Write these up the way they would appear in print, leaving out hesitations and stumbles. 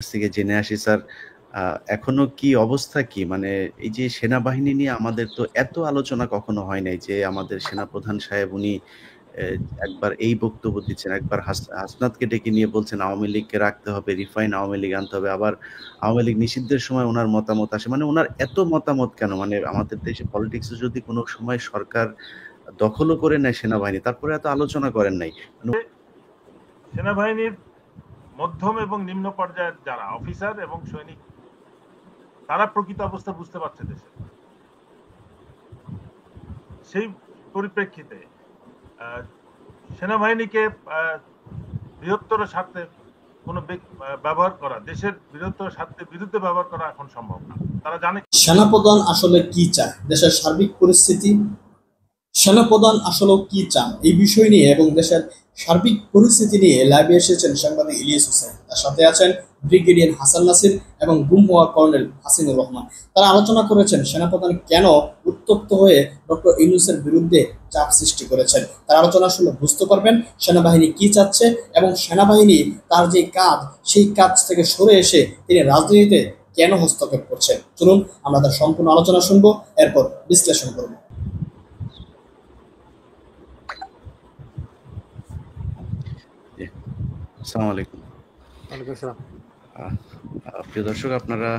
থেকে জেনে আসি স্যার, এখনো কি অবস্থা কি? মানে এই যে সেনাবাহিনী নিয়ে আমাদের তো এত আলোচনা কখনো হয় নাই যে আমাদের সেনাপ্রধান সাহেব উনি এ একবার এই বক্তব্য দিচ্ছেন, একবার হাসনাতকে ডেকে নিয়ে বলছেন আওয়ামী লীগকে রাখতে হবে, রিফাইন আওয়ামী লীগ আনতে হবে। আবার আওয়ামী লীগ নিষিদ্ধের সময় উনার মতামত আসে। মানে উনার এত মতামত কেন? মানে আমাদের দেশে পলিটিক্স এ যদি কোনো সময় সরকার দখলও করে নেয় সেনাবাহিনী, তারপরে এত আলোচনা করেন নাই। মানে সেনাবাহিনীর মধ্যম এবং নিম্ন পর্যায়ের যারা অফিসার এবং সৈনিক তারা প্রকৃত অবস্থা বুঝতে পারছে দেশে। সেই পরিপ্রেক্ষিতে সেনাবাহিনীকে বৃহত্তর স্বার্থে কোনো ব্যবহার করা, দেশের বৃহত্তর স্বার্থের বিরুদ্ধে ব্যবহার করা এখন সম্ভব না। তারা জানে সেনাপ্রধান আসলে কি চায়, দেশের সার্বিক পরিস্থিতি, সেনাপ্রধান আসলে কি চান এই বিষয় নিয়ে এবং দেশের সার্বিক পরিস্থিতি নিয়ে লাইভে এসেছেন সাংবাদিক ইলিয়াস হোসেন। তার সাথে আছেন ব্রিগেডিয়ার হাসান নাসির এবং গুম হওয়া কর্নেল হাসিনুর রহমান। তারা আলোচনা করেছেন সেনাপ্রধান কেন উত্তপ্ত হয়ে ডক্টর ইউনূসের বিরুদ্ধে চাপ সৃষ্টি করেছেন। তার আলোচনা শুনে বুঝতে পারবেন সেনাবাহিনী কি চাচ্ছে এবং সেনাবাহিনী তার যে কাজ সেই কাজ থেকে সরে এসে তিনি রাজনীতিতে কেন হস্তক্ষেপ করছেন। চলুন আমরা তার সম্পূর্ণ আলোচনা শুনবো, এরপর বিশ্লেষণ করবো। আসসালামু আলাইকুম। প্রিয় দর্শক, আপনারা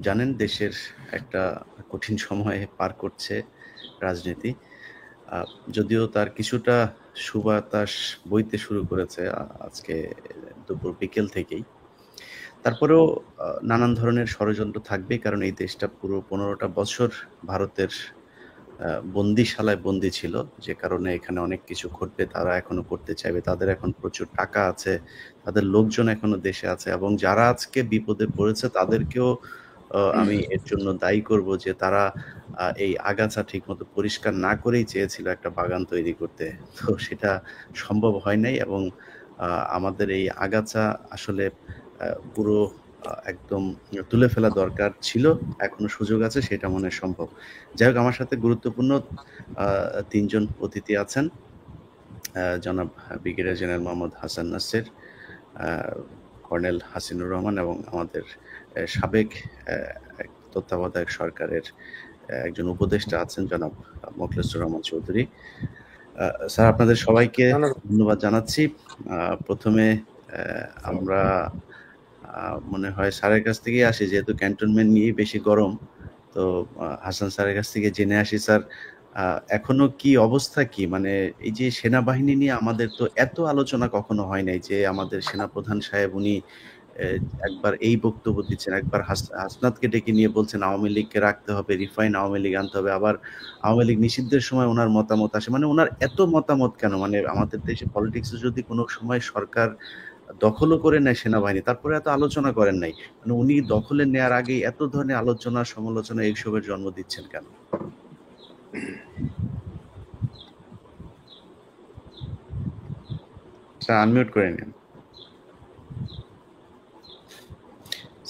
জানেন দেশের একটা কঠিন সময়ে পার করছে রাজনীতি। যদিও তার কিছুটা সুবাতাস বইতে শুরু করেছে আজকে দুপুর বিকেল থেকেই। তারপরেও নানান ধরনের ষড়যন্ত্র থাকবে, কারণ এই দেশটা পুরো ১৫টা বছর ভারতের বন্দিশালায় বন্দী ছিল, যে কারণে এখানে অনেক কিছু ঘটবে, তারা এখনো করতে চাইবে। তাদের এখন প্রচুর টাকা আছে, তাদের লোকজন এখনো দেশে আছে, এবং যারা আজকে বিপদে পড়েছে তাদেরকেও আমি এর জন্য দায়ী করব যে তারা এই আগাছা ঠিকমতো পরিষ্কার না করেই চেয়েছিল একটা বাগান তৈরি করতে। তো সেটা সম্ভব হয় নাই, এবং আমাদের এই আগাছা আসলে পুরো একদম তুলে ফেলা দরকার ছিল। এখনো সুযোগ আছে, সেটা মনে হয় সম্ভব। যাই হোক, আমার সাথে গুরুত্বপূর্ণ ৩ জন অতিথি আছেন। জনাব brigadier general Mohammad Hasan Nasir, colonel Hasinur Rahman, এবং আমাদের সাবেক তত্ত্বাবধায়ক সরকারের একজন উপদেষ্টা আছেন জনাব মোখলেছুর রহমান চৌধুরী। স্যার, আপনাদের সবাইকে ধন্যবাদ জানাচ্ছি। প্রথমে আমরা মনে হয় স্যারের কাছ থেকেই আসি, যেহেতু ক্যান্টনমেন্ট নিয়েই বেশি গরম। তো হাসান স্যারের কাছ থেকে জেনে আসি স্যার, এখনো কি অবস্থা কি? মানে এই যে সেনাবাহিনী নিয়ে আমাদের তো এত আলোচনা কখনো হয় নাই যে আমাদের সেনাপ্রধান সাহেব উনি একবার এই বক্তব্য দিচ্ছেন, একবার হাসনাতকে ডেকে নিয়ে বলছেন আওয়ামী লীগকে রাখতে হবে, রিফাইন আওয়ামী লীগ আনতে হবে। আবার আওয়ামী লীগ নিষিদ্ধের সময় উনার মতামত আসে। মানে উনার এত মতামত কেন? মানে আমাদের দেশে পলিটিক্স এ যদি কোনো সময় সরকার দখলও করে নেয় সেনাবাহিনী, তারপরে এত আলোচনা করেন নাই। মানে উনি দখলে নেয়ার আগেই এত ধরনের আলোচনা সমালোচনা এইসবের জন্ম দিচ্ছেন কেন? স্যার, আনমিউট করে নিন।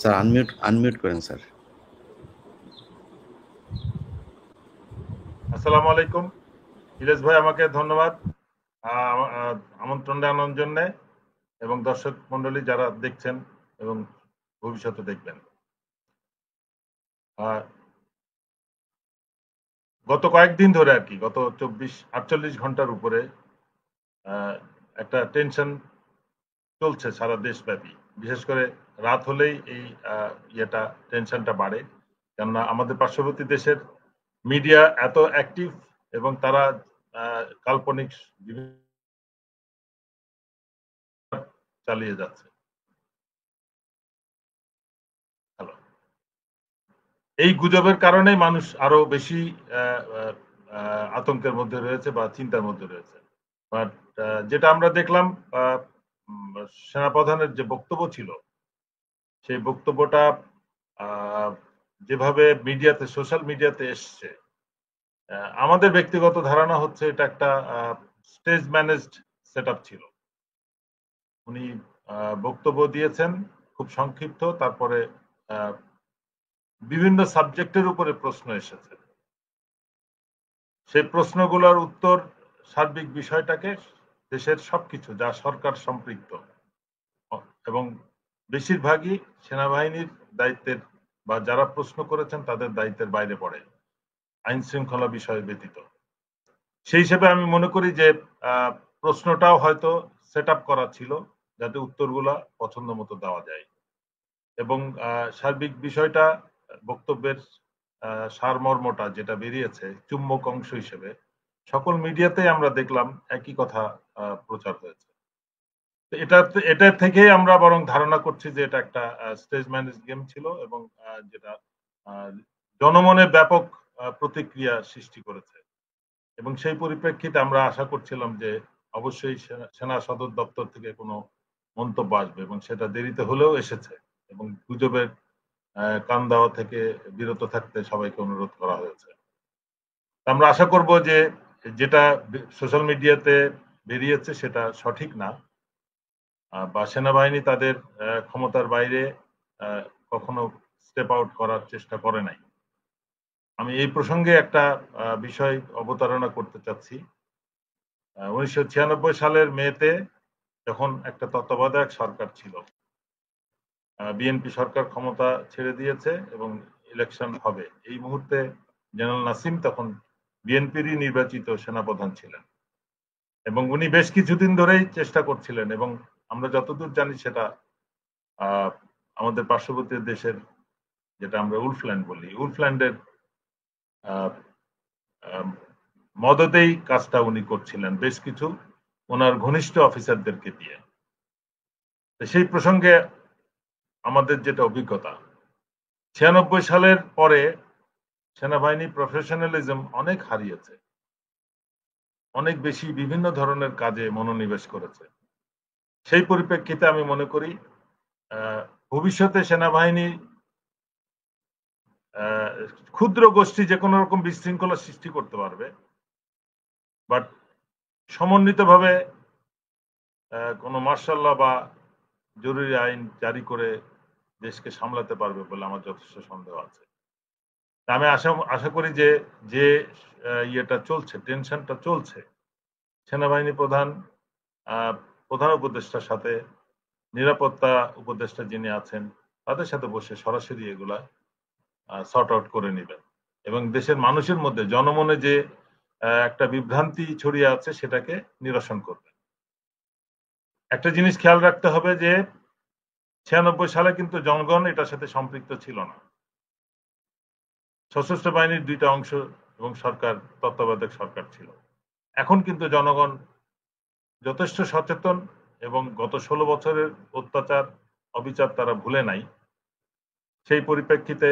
স্যার, আনমিউট করেন স্যার। আসসালামু আলাইকুম। ইলিয়াস ভাই, আমাকে ধন্যবাদ আমন্ত্রণ জানানোর জন্য, এবং দর্শক মন্ডলী যারা দেখছেন এবং ভবিষ্যতে দেখবেন। গত কয়েকদিন ধরে আর কি, গত 48 ঘন্টার উপরে একটা টেনশন চলছে সারা দেশব্যাপী। বিশেষ করে রাত হলেই এই টেনশনটা বাড়ে, কেননা আমাদের পার্শ্ববর্তী দেশের মিডিয়া এত অ্যাক্টিভ এবং তারা কাল্পনিক চালিয়ে যাচ্ছে। এই গুজবের কারণে মানুষ আরো বেশি আতঙ্কের মধ্যে রয়েছে বা চিন্তার মধ্যে রয়েছে। বাট যেটা আমরা দেখলাম, সেনাপ্রধানের যে বক্তব্য ছিল, সেই বক্তব্যটা যেভাবে মিডিয়াতে, সোশ্যাল মিডিয়াতে এসছে, আমাদের ব্যক্তিগত ধারণা হচ্ছে এটা একটা স্টেজ ম্যানেজড সেটআপ ছিল। উনি বক্তব্য দিয়েছেন খুব সংক্ষিপ্ত, তারপরে বিভিন্ন সাবজেক্টের উপরে প্রশ্ন এসেছে। সেই প্রশ্নগুলোর উত্তর সার্বিক বিষয়টাকে, দেশের সবকিছু যা সরকার সম্পৃক্ত এবং বেশিরভাগই সেনাবাহিনীর দায়িত্বের বা যারা প্রশ্ন করেছেন তাদের দায়িত্বের বাইরে পড়ে, আইন শৃঙ্খলা বিষয় ব্যতীত। সেই হিসেবে আমি মনে করি যে প্রশ্নটাও হয়তো সেট আপ করা ছিল যাতে উত্তরগুলা পছন্দ মতো দেওয়া যায়, এবং সার্বিক বিষয়টা বক্তব্যের সারমর্মটা যেটা বেরিয়েছে চুম্বক অংশ হিসেবে সকল মিডিয়াতেই আমরা দেখলাম একই কথা প্রচার হয়েছে। এটা থেকে আমরা বরং ধারণা করছি যে এটা একটা স্টেজ ম্যানেজ গেম ছিল, এবং যেটা জনমনে ব্যাপক প্রতিক্রিয়া সৃষ্টি করেছে। এবং সেই পরিপ্রেক্ষিতে আমরা আশা করছিলাম যে অবশ্যই সেনা সদর দপ্তর থেকে কোনো মন্তব্য আসবে, এবং সেটা দেরিতে হলেও এসেছে, এবং গুজবের কান দেওয়া থেকে বিরত থাকতে সবাইকে অনুরোধ করা হয়েছে। আমরা আশা করব যে যেটা সোশ্যাল মিডিয়াতে বেরিয়েছে সেটা সঠিক না, বা সেনাবাহিনী তাদের ক্ষমতার বাইরে কখনো স্টেপ আউট করার চেষ্টা করে নাই। আমি এই প্রসঙ্গে একটা বিষয় অবতারণা করতে চাচ্ছি। 1996 সালের মেতে যখন একটা তত্ত্বাবধায়ক সরকার ছিল, বিএনপি সরকার ক্ষমতা ছেড়ে দিয়েছে এবং ইলেকশন হবে, এই মুহূর্তে জেনারেল নাসিম তখন বিএনপিরই নির্বাচিত সেনাপ্রধান ছিলেন, এবং উনি বেশ কিছুদিন ধরেই চেষ্টা করছিলেন, এবং আমরা যতদূর জানি সেটা আমাদের পার্শ্ববর্তী দেশের যেটা আমরা উলফল্যান্ড বলি, উলফল্যান্ডের মদতেই কাজটা উনি করছিলেন বেশ কিছু ওনার ঘনিষ্ঠ অফিসারদেরকে দিয়ে। সেই প্রসঙ্গে আমাদের যেটা অভিজ্ঞতা, 96 সালের পরে সেনাবাহিনী প্রফেশনালিজম অনেক হারিয়েছে, অনেক বেশি বিভিন্ন ধরনের কাজে মনোনিবেশ করেছে। সেই পরিপ্রেক্ষিতে আমি মনে করি ভবিষ্যতে সেনাবাহিনী ক্ষুদ্র গোষ্ঠী যে কোনো রকম বিশৃঙ্খলা সৃষ্টি করতে পারবে, বাট সমন্বিতভাবে কোনো মার্শাল ল বা জরুরি আইন জারি করে দেশকে সামলাতে পারবে বলে আমার যথেষ্ট সন্দেহ আছে। আমি আশা করি যে যে ইয়েটা চলছে, টেনশনটা চলছে, সেনাবাহিনী প্রধান উপদেষ্টার সাথে নিরাপত্তা উপদেষ্টা যিনি আছেন তাদের সাথে বসে সরাসরি এগুলা সর্ট আউট করে নেবেন, এবং দেশের মানুষের মধ্যে জনমনে যে একটা বিভ্রান্তি ছড়িয়ে আছে সেটাকে নিরসন করবেন। একটা জিনিস খেয়াল রাখতে হবে যে 96 সালে কিন্তু জনগণ এটার সাথে সম্পৃক্ত ছিল না, সশস্ত্র বাহিনীর দুইটা অংশ এবং সরকার তত্ত্বাবধায়ক সরকার ছিল। এখন কিন্তু জনগণ যথেষ্ট সচেতন, এবং গত 16 বছরের অত্যাচার অবিচার তারা ভুলে নাই। সেই পরিপ্রেক্ষিতে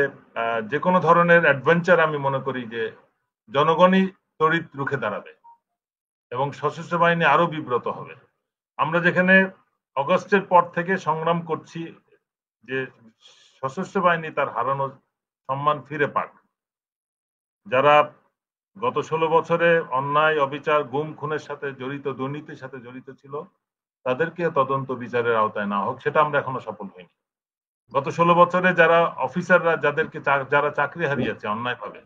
যে কোনো ধরনের অ্যাডভেঞ্চার আমি মনে করি যে জনগণই তড়িৎ রুখে দাঁড়াবে এবং সশস্ত্র বাহিনী আরো বিব্রত হবে। আমরা যেখানে অগস্টের পর থেকে সংগ্রাম করছি যে সশস্ত্র বাহিনী তার হারানো সম্মান ফিরে পাক, যারা গত 16 বছরে অন্যায় অবিচার গুম খুনের সাথে জড়িত, দুর্নীতির সাথে জড়িত ছিল, তাদেরকে তদন্ত বিচারের আওতায় না হোক, সেটা আমরা এখনো সফল হইনি। গত 16 বছরে যারা অফিসাররা যারা চাকরি হারিয়েছে অন্যায়ভাবে,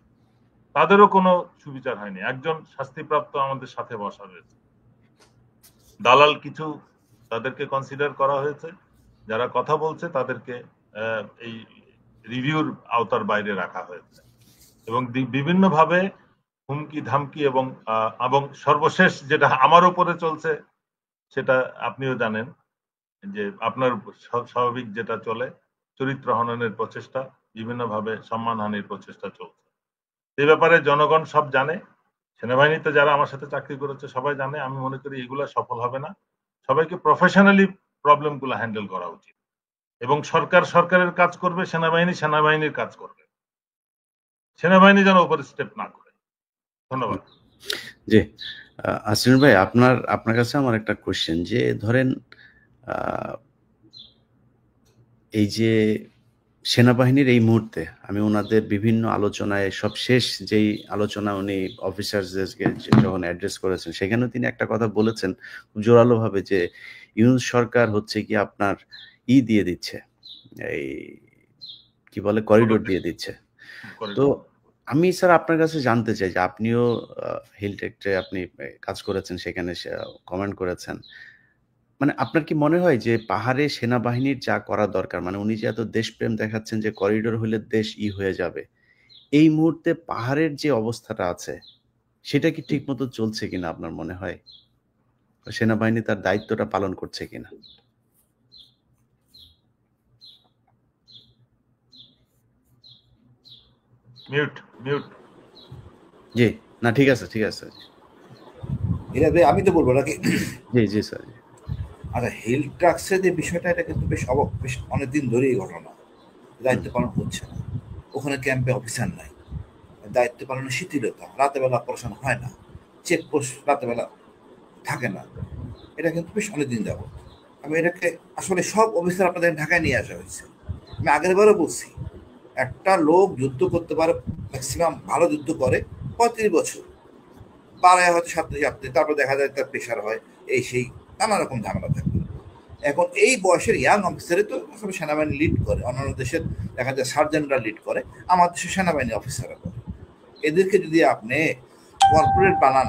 তাদেরও কোনো সুবিচার হয়নি। একজন শাস্তিপ্রাপ্ত আমাদের সাথে বসা রয়েছে, দালাল কিছু তাদেরকে কনসিডার করা হয়েছে, যারা কথা বলছে তাদেরকে এই রিভিউর আওতার বাইরে রাখা হয়েছে, এবং বিভিন্নভাবে হুমকি ধামকি এবং সর্বশেষ যেটা আমার উপরে চলছে সেটা আপনিও জানেন যে আপনার স্বাভাবিক যেটা চলে, চরিত্র হননের প্রচেষ্টা, বিভিন্নভাবে সম্মানহানির প্রচেষ্টা চলছে। এই ব্যাপারে জনগণ সব জানে, সেনাবাহিনীতে যারা আমার সাথে চাকরি করেছে সবাই জানে। আমি মনে করি এগুলা সফল হবে না, সবাইকে প্রফেশনালি প্রবলেমগুলো হ্যান্ডেল করা উচিত, এবং সরকারের কাজ করবে, সেনাবাহিনীর কাজ করবে, সেনাবাহিনী যেন উপরে স্টেপ না করে। ধন্যবাদ। জি, আসিন ভাই, আপনার কাছে আমার একটা কোশ্চেন, যে ধরেন এই যে সেনাবাহিনীর এই মুহূর্তে আমি ওনাদের বিভিন্ন আলোচনায় সবশেষ যেই আলোচনা উনি অফিসারদেরকে যখন অ্যাড্রেস করেছেন, সেখানেও তিনি একটা কথা বলেছেন খুব জোরালোভাবে, যে ইউনূস সরকার হচ্ছে কি আপনার দিয়ে দিচ্ছে, এই কি বলে, করিডোর দিয়ে দিচ্ছে। তো আমি স্যার আপনার কাছে জানতে চাই যে আপনিও হিলটেকটে আপনি কাজ করেছেন, সেখানে কমেন্ট করেছেন, মানে আপনার কি মনে হয় যে পাহাড়ে সেনাবাহিনীর যা করা দরকার, মানে উনি যে এত দেশপ্রেম দেখাচ্ছেন যে করিডোর হলে দেশ হয়ে যাবে, এই মুহূর্তে পাহাড়ের যে অবস্থাটা আছে সেটা কি ঠিক মতো চলছে কিনা আপনার মনে হয়? সেনাবাহিনী তার দায়িত্বটা পালন করছে কিনা? Mute mute. জি, না ঠিক আছে, ঠিক আছে। এটা আমি তো বলবো নাকি? জি, জি স্যার। আচ্ছা, হিল ট্রাক্সের যে বিষয়টা, এটা কিন্তু বেশ অনেকদিন ধরেই ঘটনা। দায়িত্ব পালন হচ্ছে না, ওখানে ক্যাম্পে অফিসার নাই, দায়িত্ব পালনের শিথিলতা, রাতেবেলা অপারেশন হয় না, চেকপোস্ট রাতেবেলা থাকে না, এটা কিন্তু বেশ অনেকদিন যাবো। আমি এটাকে আসলে সব অফিসার আপনাদের ঢাকায় নিয়ে আসা হয়েছে। আমি আগের বারও বলছি, একটা লোক যুদ্ধ করতে পারে, ম্যাক্সিমাম ভালো যুদ্ধ করে 35 বছর, পাড়ায় হয়তো 37, তারপর দেখা যায় তার প্রেশার হয়, এই সেই নানা রকম ঝামেলা থাকে। এখন এই বয়সের ইয়াং অফিসারে তো আসলে সেনাবাহিনী লিড করে, অন্যান্য দেশের দেখা যায় সার্জেন্টরা লিড করে, আমার দেশের সেনাবাহিনী অফিসাররা করে। এদেরকে যদি আপনি কর্পোরেট বানান,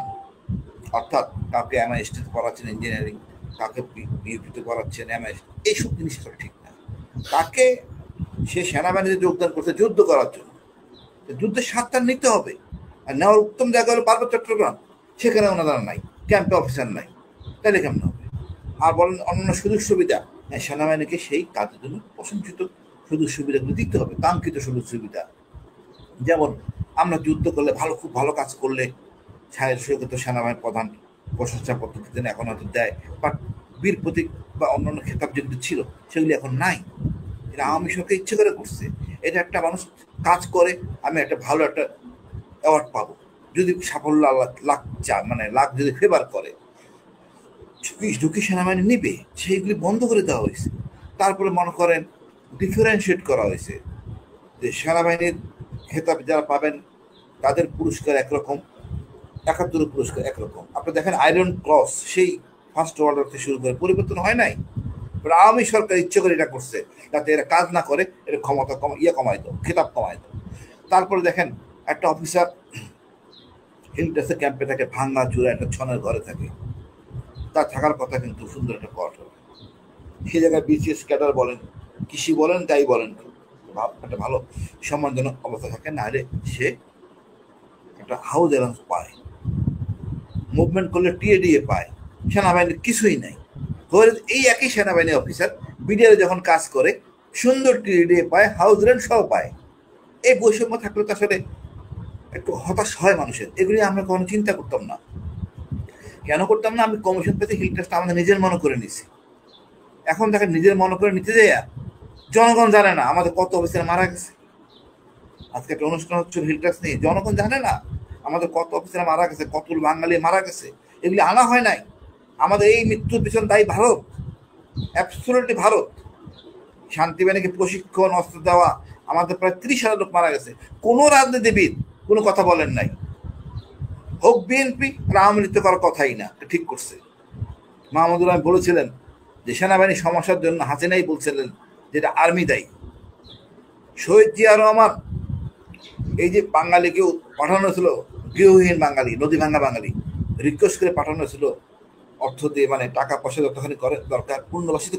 অর্থাৎ কাউকে এমআইএসটি পড়াচ্ছেন ইঞ্জিনিয়ারিং, কাউকে বিউপিতে পড়াচ্ছেন এমআইএস, এইসব জিনিস আসলে ঠিক না। তাকে সে সেনাবাহিনীতে যোগদান করতে যুদ্ধ করার জন্য, যুদ্ধের স্বাদটা নিতে হবে। আর নেওয়ার উত্তম জায়গা হলো পার্বত্য চট্টগ্রাম, সেখানে ওনারা নাই, ক্যাম্পে অফিসার নাই, তাহলে কেমন হবে? আর বলেন অন্যান্য সুযোগ সুবিধা, সেনাবাহিনীকে সেই কাজের জন্য প্রশংসিত সুযোগ সুবিধাগুলো দিতে হবে, কাঙ্ক্ষিত সুযোগ সুবিধা। যেমন আমরা যুদ্ধ করলে খুব ভালো কাজ করলে সৈকত সেনাবাহিনীর প্রধান প্রশংসাপত্র দিতেন, এখন হয়তো দেয়, বাট বীর প্রতীক বা অন্যান্য খেতাব যেগুলো ছিল সেগুলি এখন নাই। এটা আওয়ামী সরকার ইচ্ছে করে করছে। এটা একটা মানুষ কাজ করে, আমি একটা ভালো একটা অ্যাওয়ার্ড পাবো যদি সাফল্য লাখ যদি ফেভার করে, ঢুকি সেনাবাহিনী নিবে, সেইগুলি বন্ধ করে দেওয়া হয়েছে। তারপরে মনে করেন ডিফারেন্সিয়েট করা হয়েছে যে সেনাবাহিনীর খেতাব যারা পাবেন তাদের পুরস্কার একরকম, 71 পুরস্কার একরকম। আপনি দেখেন আয়রন ক্রস, সেই ফার্স্ট ওয়ার্ল্ড থেকে শুরু করে পরিবর্তন হয় নাই। আওয়ামী সরকার ইচ্ছে করে এটা করছে যাতে এরা কাজ না করে, এর ক্ষমতা কমাই দাও, খেতাব কমাই দাও। তারপরে দেখেন একটা অফিসার হিলটাসে ক্যাম্পে থাকে, ভাঙ্গা চূড়া একটা ছনের ঘরে থাকে, তার থাকার কথা কিন্তু সুন্দর একটা কোয়ার্টার। সেই জায়গায় বিসিএস ক্যাডার বলেন, কৃষি বলেন, তাই বলেন, একটা ভালো সম্মানজনক অবস্থা থাকে, না হলে সে একটা হাউস অ্যালাউন্স পায়, মুভমেন্ট করলে টিএডিএ পায়। সেনাবাহিনীর কিছুই নাই। এই একই সেনাবাহিনী অফিসার বিডিআরে যখন কাজ করে সুন্দর টিএডিএ পায়, হাউস রেন্ট সহ পায়। এই বৈষম্য থাকলে তো আসলে একটু হতাশ হয় মানুষের। এগুলি আমরা কখনো চিন্তা করতাম না। কেন করতাম না? আমি কমিশন পেতে হিল ট্রাস্টটা আমাদের নিজের মনে করে নিছি। এখন দেখেন নিজের মনে করে নিতে যাইয়া জনগণ জানে না আমাদের কত অফিসার মারা গেছে। আজকে একটা অনুষ্ঠান হচ্ছে হিল ট্রাস্ট নিয়ে, জনগণ জানে না আমাদের কত অফিসার মারা গেছে, কত বাঙালি মারা গেছে, এগুলি আনা হয় নাই। আমাদের এই মৃত্যুর পিছন দায়ী ভারত, অ্যাবসলিউটলি ভারত। শান্তিবাহিনীকে প্রশিক্ষণ, অস্ত্র দেওয়া, আমাদের প্রায় 30,000 লোক মারা গেছে। কোনো রাজনীতিবিদ কোনো কথা বলেন নাই, হোক বিএনপি, আওয়ামী লীগ করার কথাই না, ঠিক করছে। মাহমুদুর রহমান বলেছিলেন যে সেনাবাহিনীর সমস্যার জন্য হাসিনাই বলছিলেন যেটা আর্মি দায়ী। শহীদ জিয়া রহমান এই যে বাঙালিকে পাঠানো ছিল, গৃহহীন বাঙালি, নদী ভাঙ্গা বাঙালি, রিকোয়েস্ট করে পাঠানো ছিল অর্থ দিয়ে, মানে টাকা পয়সা যতখানি করে দরকার পুনর্বাসিত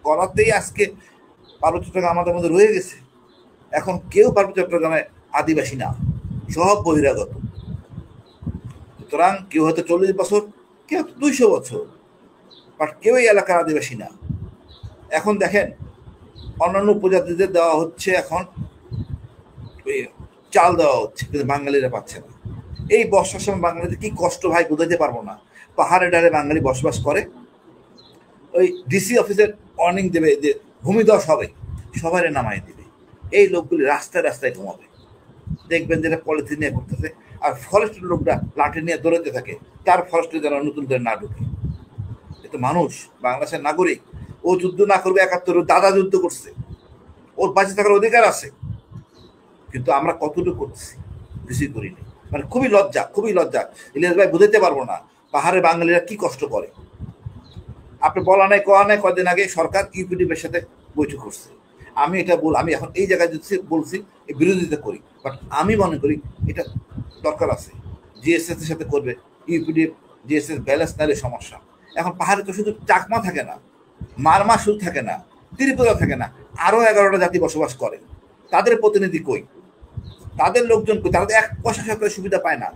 করাতেই আজকে পার্বত্য চট্টগ্রাম আমাদের মধ্যে রয়ে গেছে। এখন কেউ পার্বত্য চট্টগ্রামে আদিবাসী না, সব বহিরাগত। সুতরাং কেউ হয়তো 40 বছর, কেউ 200 বছর, বাট কেউ এই এলাকার আদিবাসী না। এখন দেখেন অন্যান্য উপজাতিদের দেওয়া হচ্ছে, এখন চাল দেওয়া হচ্ছে, কিন্তু বাঙালিরা পাচ্ছে না। এই বর্ষার সময় বাঙালিদের কি কষ্ট ভাই বোঝাতে পারবো না। পাহাড়ে ডালে বাঙালি বসবাস করে, ওই ডিসি অফিসের ওয়ার্নিং দেবে যে ভূমিধস হবে, সবাই নামাই দেবে। এই লোকগুলি রাস্তায় রাস্তায় ঘুমাবে, দেখবেন যেটা পলিথিন নিয়ে করতেছে। আর ফরেস্টের লোকরা লাঠি নিয়ে দৌড়াতে থাকে, তার ফরেস্টে যেন নতুন করে না ঢুকে। এতো মানুষ, বাংলাদেশের নাগরিক, ও যুদ্ধ না করবে 71, দাদা যুদ্ধ করছে, ওর বাঁচে থাকার অধিকার আছে। কিন্তু আমরা কতটুকু করছি? কিছুই করিনি। মানে খুবই লজ্জা, খুবই লজ্জা। ইলিয়াস ভাই বুঝাতে পারবো না পাহাড়ে বাঙালিরা কি কষ্ট করে। আপনি বলা নাই কয়া নাই, কদিন আগে সরকার ইউপিডিপের সাথে বৈঠক করছে। আমি এখন এই জায়গায় বলছি বিরোধিতা করি, বাট আমি মনে করি এটা দরকার আছে। জিএসএস এর সাথে করবে, ইউপিডিএফ জিএসএস ব্যালেন্স নাইলে সমস্যা। এখন পাহাড়ে তো শুধু চাকমা থাকে না, মারমা শুধু থাকে না, ত্রিপুরা থাকে না, আরো 11টা জাতি বসবাস করে। তাদের প্রতিনিধি কই? তাদের লোকজন কই? তারা তো এক পয়সা সরকারের সুবিধা পায় না।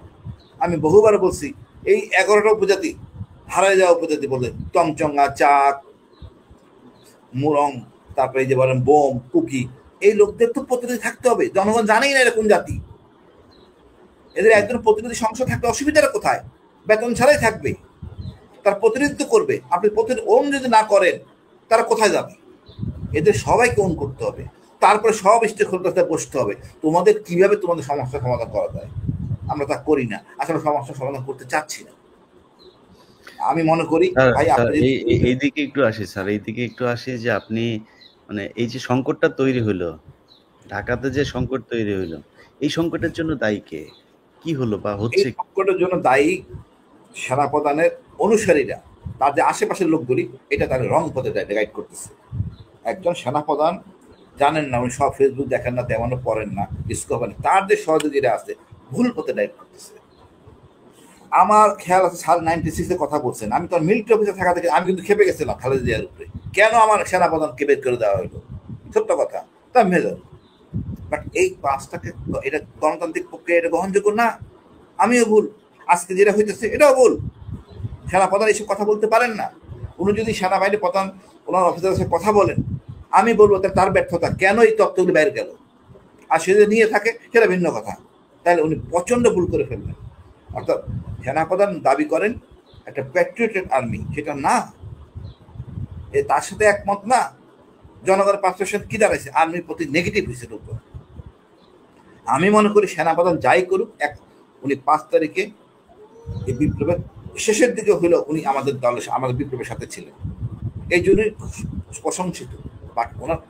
আমি বহুবার বলছি, এই 11টা উপজাতি হারায় যাওয়া উপজাতি বলে টংচঙ্গা, চাক, মুরং, তারপরে এই যে বলেন বোম, কুকি, এই লোকদের তো প্রতিনিধি থাকতে হবে। জনগণ জানেই না এরা কোন জাতি। এদের একজন প্রতিনিধি সংসদ থাকতে অসুবিধাটা কোথায়? বেতন ছাড়াই থাকবে, তার প্রতিনিধিত্ব করবে। আপনি ওন যদি না করেন তারা কোথায় যাবে? এদের সবাইকে ওন করতে হবে, তারপরে সব স্টেক হোল্ডারদের বসতে হবে তোমাদের কিভাবে তোমাদের সমস্যার সমাধান করা যায়। আমরা তা করি না, আসলে সমস্যার সমাধান করতে চাচ্ছি না। আমি মনে করি ভাই এইদিকে একটু আসি স্যার, এইদিকে একটু আসি যে আপনি মানে এই যে সংকটটা তৈরি হইলো, ঢাকাতে যে সংকট তৈরি হইলো, এই সংকটের জন্য দায়ী কে? কি হলো বা হচ্ছে? এই সংকটের জন্য দায়ী সেনাপ্রধানের অনুসারীরা, তাদের আশেপাশের লোকগুলি এটা তাদের রং পথে গাইড করতেছে। একজন সেনাপ্রধান জানেন না, উনি সব ফেসবুক দেখেন না, তেমনও পড়েন না, ডিসকভার, তার যে সহযোগীরা আছে ভুল পথে গাইড করতেছে। আমার খেয়াল আছে স্যার 96-এ কথা বলছেন, আমি তো মিলিটারি অফিসে থাকা থেকে আমি কিন্তু খেপে গেছিলাম খালেদা জিয়ার উপরে, কেন আমার সেনাপ্রধানকে বের করে দেওয়া হলো। সত্য কথা, তা মেজর। বাট এই কাজটাকে, এটা গণতান্ত্রিক প্রক্রিয়া, এটা গ্রহণযোগ্য না। আমিও ভুল, আজকে যেটা হইতেছে এটাও ভুল। সেনাপ্রধান এইসব কথা বলতে পারেন না। উনি যদি সেনাবাহিনী প্রধান ওনার অফিসারের সাথে কথা বলেন, আমি বলবো তার ব্যর্থতা, কেন এই তথ্যগুলি বাইরে গেল। আর সে যদি নিয়ে থাকে সেটা ভিন্ন কথা, তাহলে উনি প্রচন্ড ভুল করে ফেলবেন। অর্থাৎ সেনাপ্রধান দাবি করেন একটা প্যাট্রিয়টেড আর্মি, সেটা না, তার সাথে একমত না। জনগণের পার্সেপশন কি দাঁড়াইছে? আর্মির প্রতি নেগেটিভ হয়েছে লোক। আমি মনে করি সেনাপ্রধান যাই করুক, উনি 5 তারিখে এই বিপ্লবের শেষের দিকে হইলেও উনি আমাদের দলের, আমাদের বিপ্লবের সাথে ছিলেন, এই জন্যই প্রশংসিত। বাট ওনার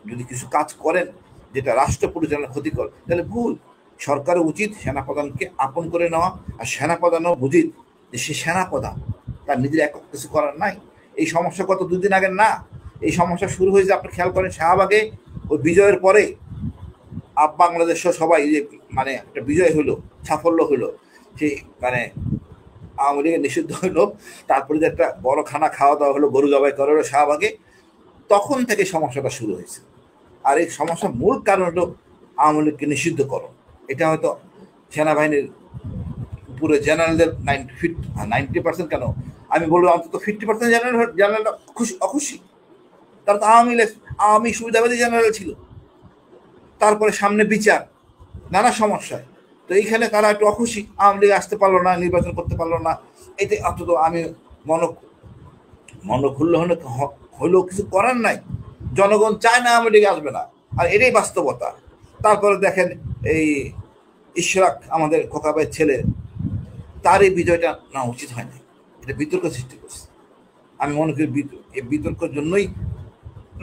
যদি কিছু কাজ করেন যেটা রাষ্ট্র পরিচালনার ক্ষতিকর, তাহলে ভুল। সরকারের উচিত সেনাপ্রধানকে আপন করে নেওয়া, আর সেনাপ্রধানও উচিত যে সে সেনাপ্রধান, তার নিজের একক কিছু করার নাই। এই সমস্যা গত 2 দিন আগের না, এই সমস্যা শুরু হয়েছে আপনি খেয়াল করেন শাহবাগে ওই বিজয়ের পরে। বাংলাদেশ সবাই যে মানে একটা বিজয় হলো, সাফল্য হলো, সেই মানে আওয়ামী লীগের নিষিদ্ধ হলো, তারপরে যে একটা বড় খানা খাওয়া দাওয়া হলো, গরু জবাই করা হলো শাহবাগে, তখন থেকে সমস্যাটা শুরু হয়েছে। আর এই সমস্যার মূল কারণ হলো আওয়ামী লীগকে নিষিদ্ধ করো। এটা হয়তো সেনাবাহিনীর পুরো জেনারেলদের 90% কেন, আমি বলবো অন্তত 50% জেনারেলরা অখুশি। তারা তো আওয়ামী সুবিধাবাদী জেনারেল ছিল, তারপরে সামনে বিচার, নানা সমস্যায়, তো এইখানে তারা একটু অখুশি, আওয়ামী লীগ আসতে পারলো না, নির্বাচন করতে পারলো না। এতে অন্তত আমি মন খুললে হলেও কিছু করার নাই। জনগণ চায় না আওয়ামী লীগ আসবে না, আর এটাই বাস্তবতা। তারপরে দেখেন এই ইশরাক, আমাদের খোকাবাইয়ের ছেলে, তার এই বিজয়টা না উচিত হয় না, এটা বিতর্ক সৃষ্টি করছে। আমি মনে করি এই বিতর্কের জন্যই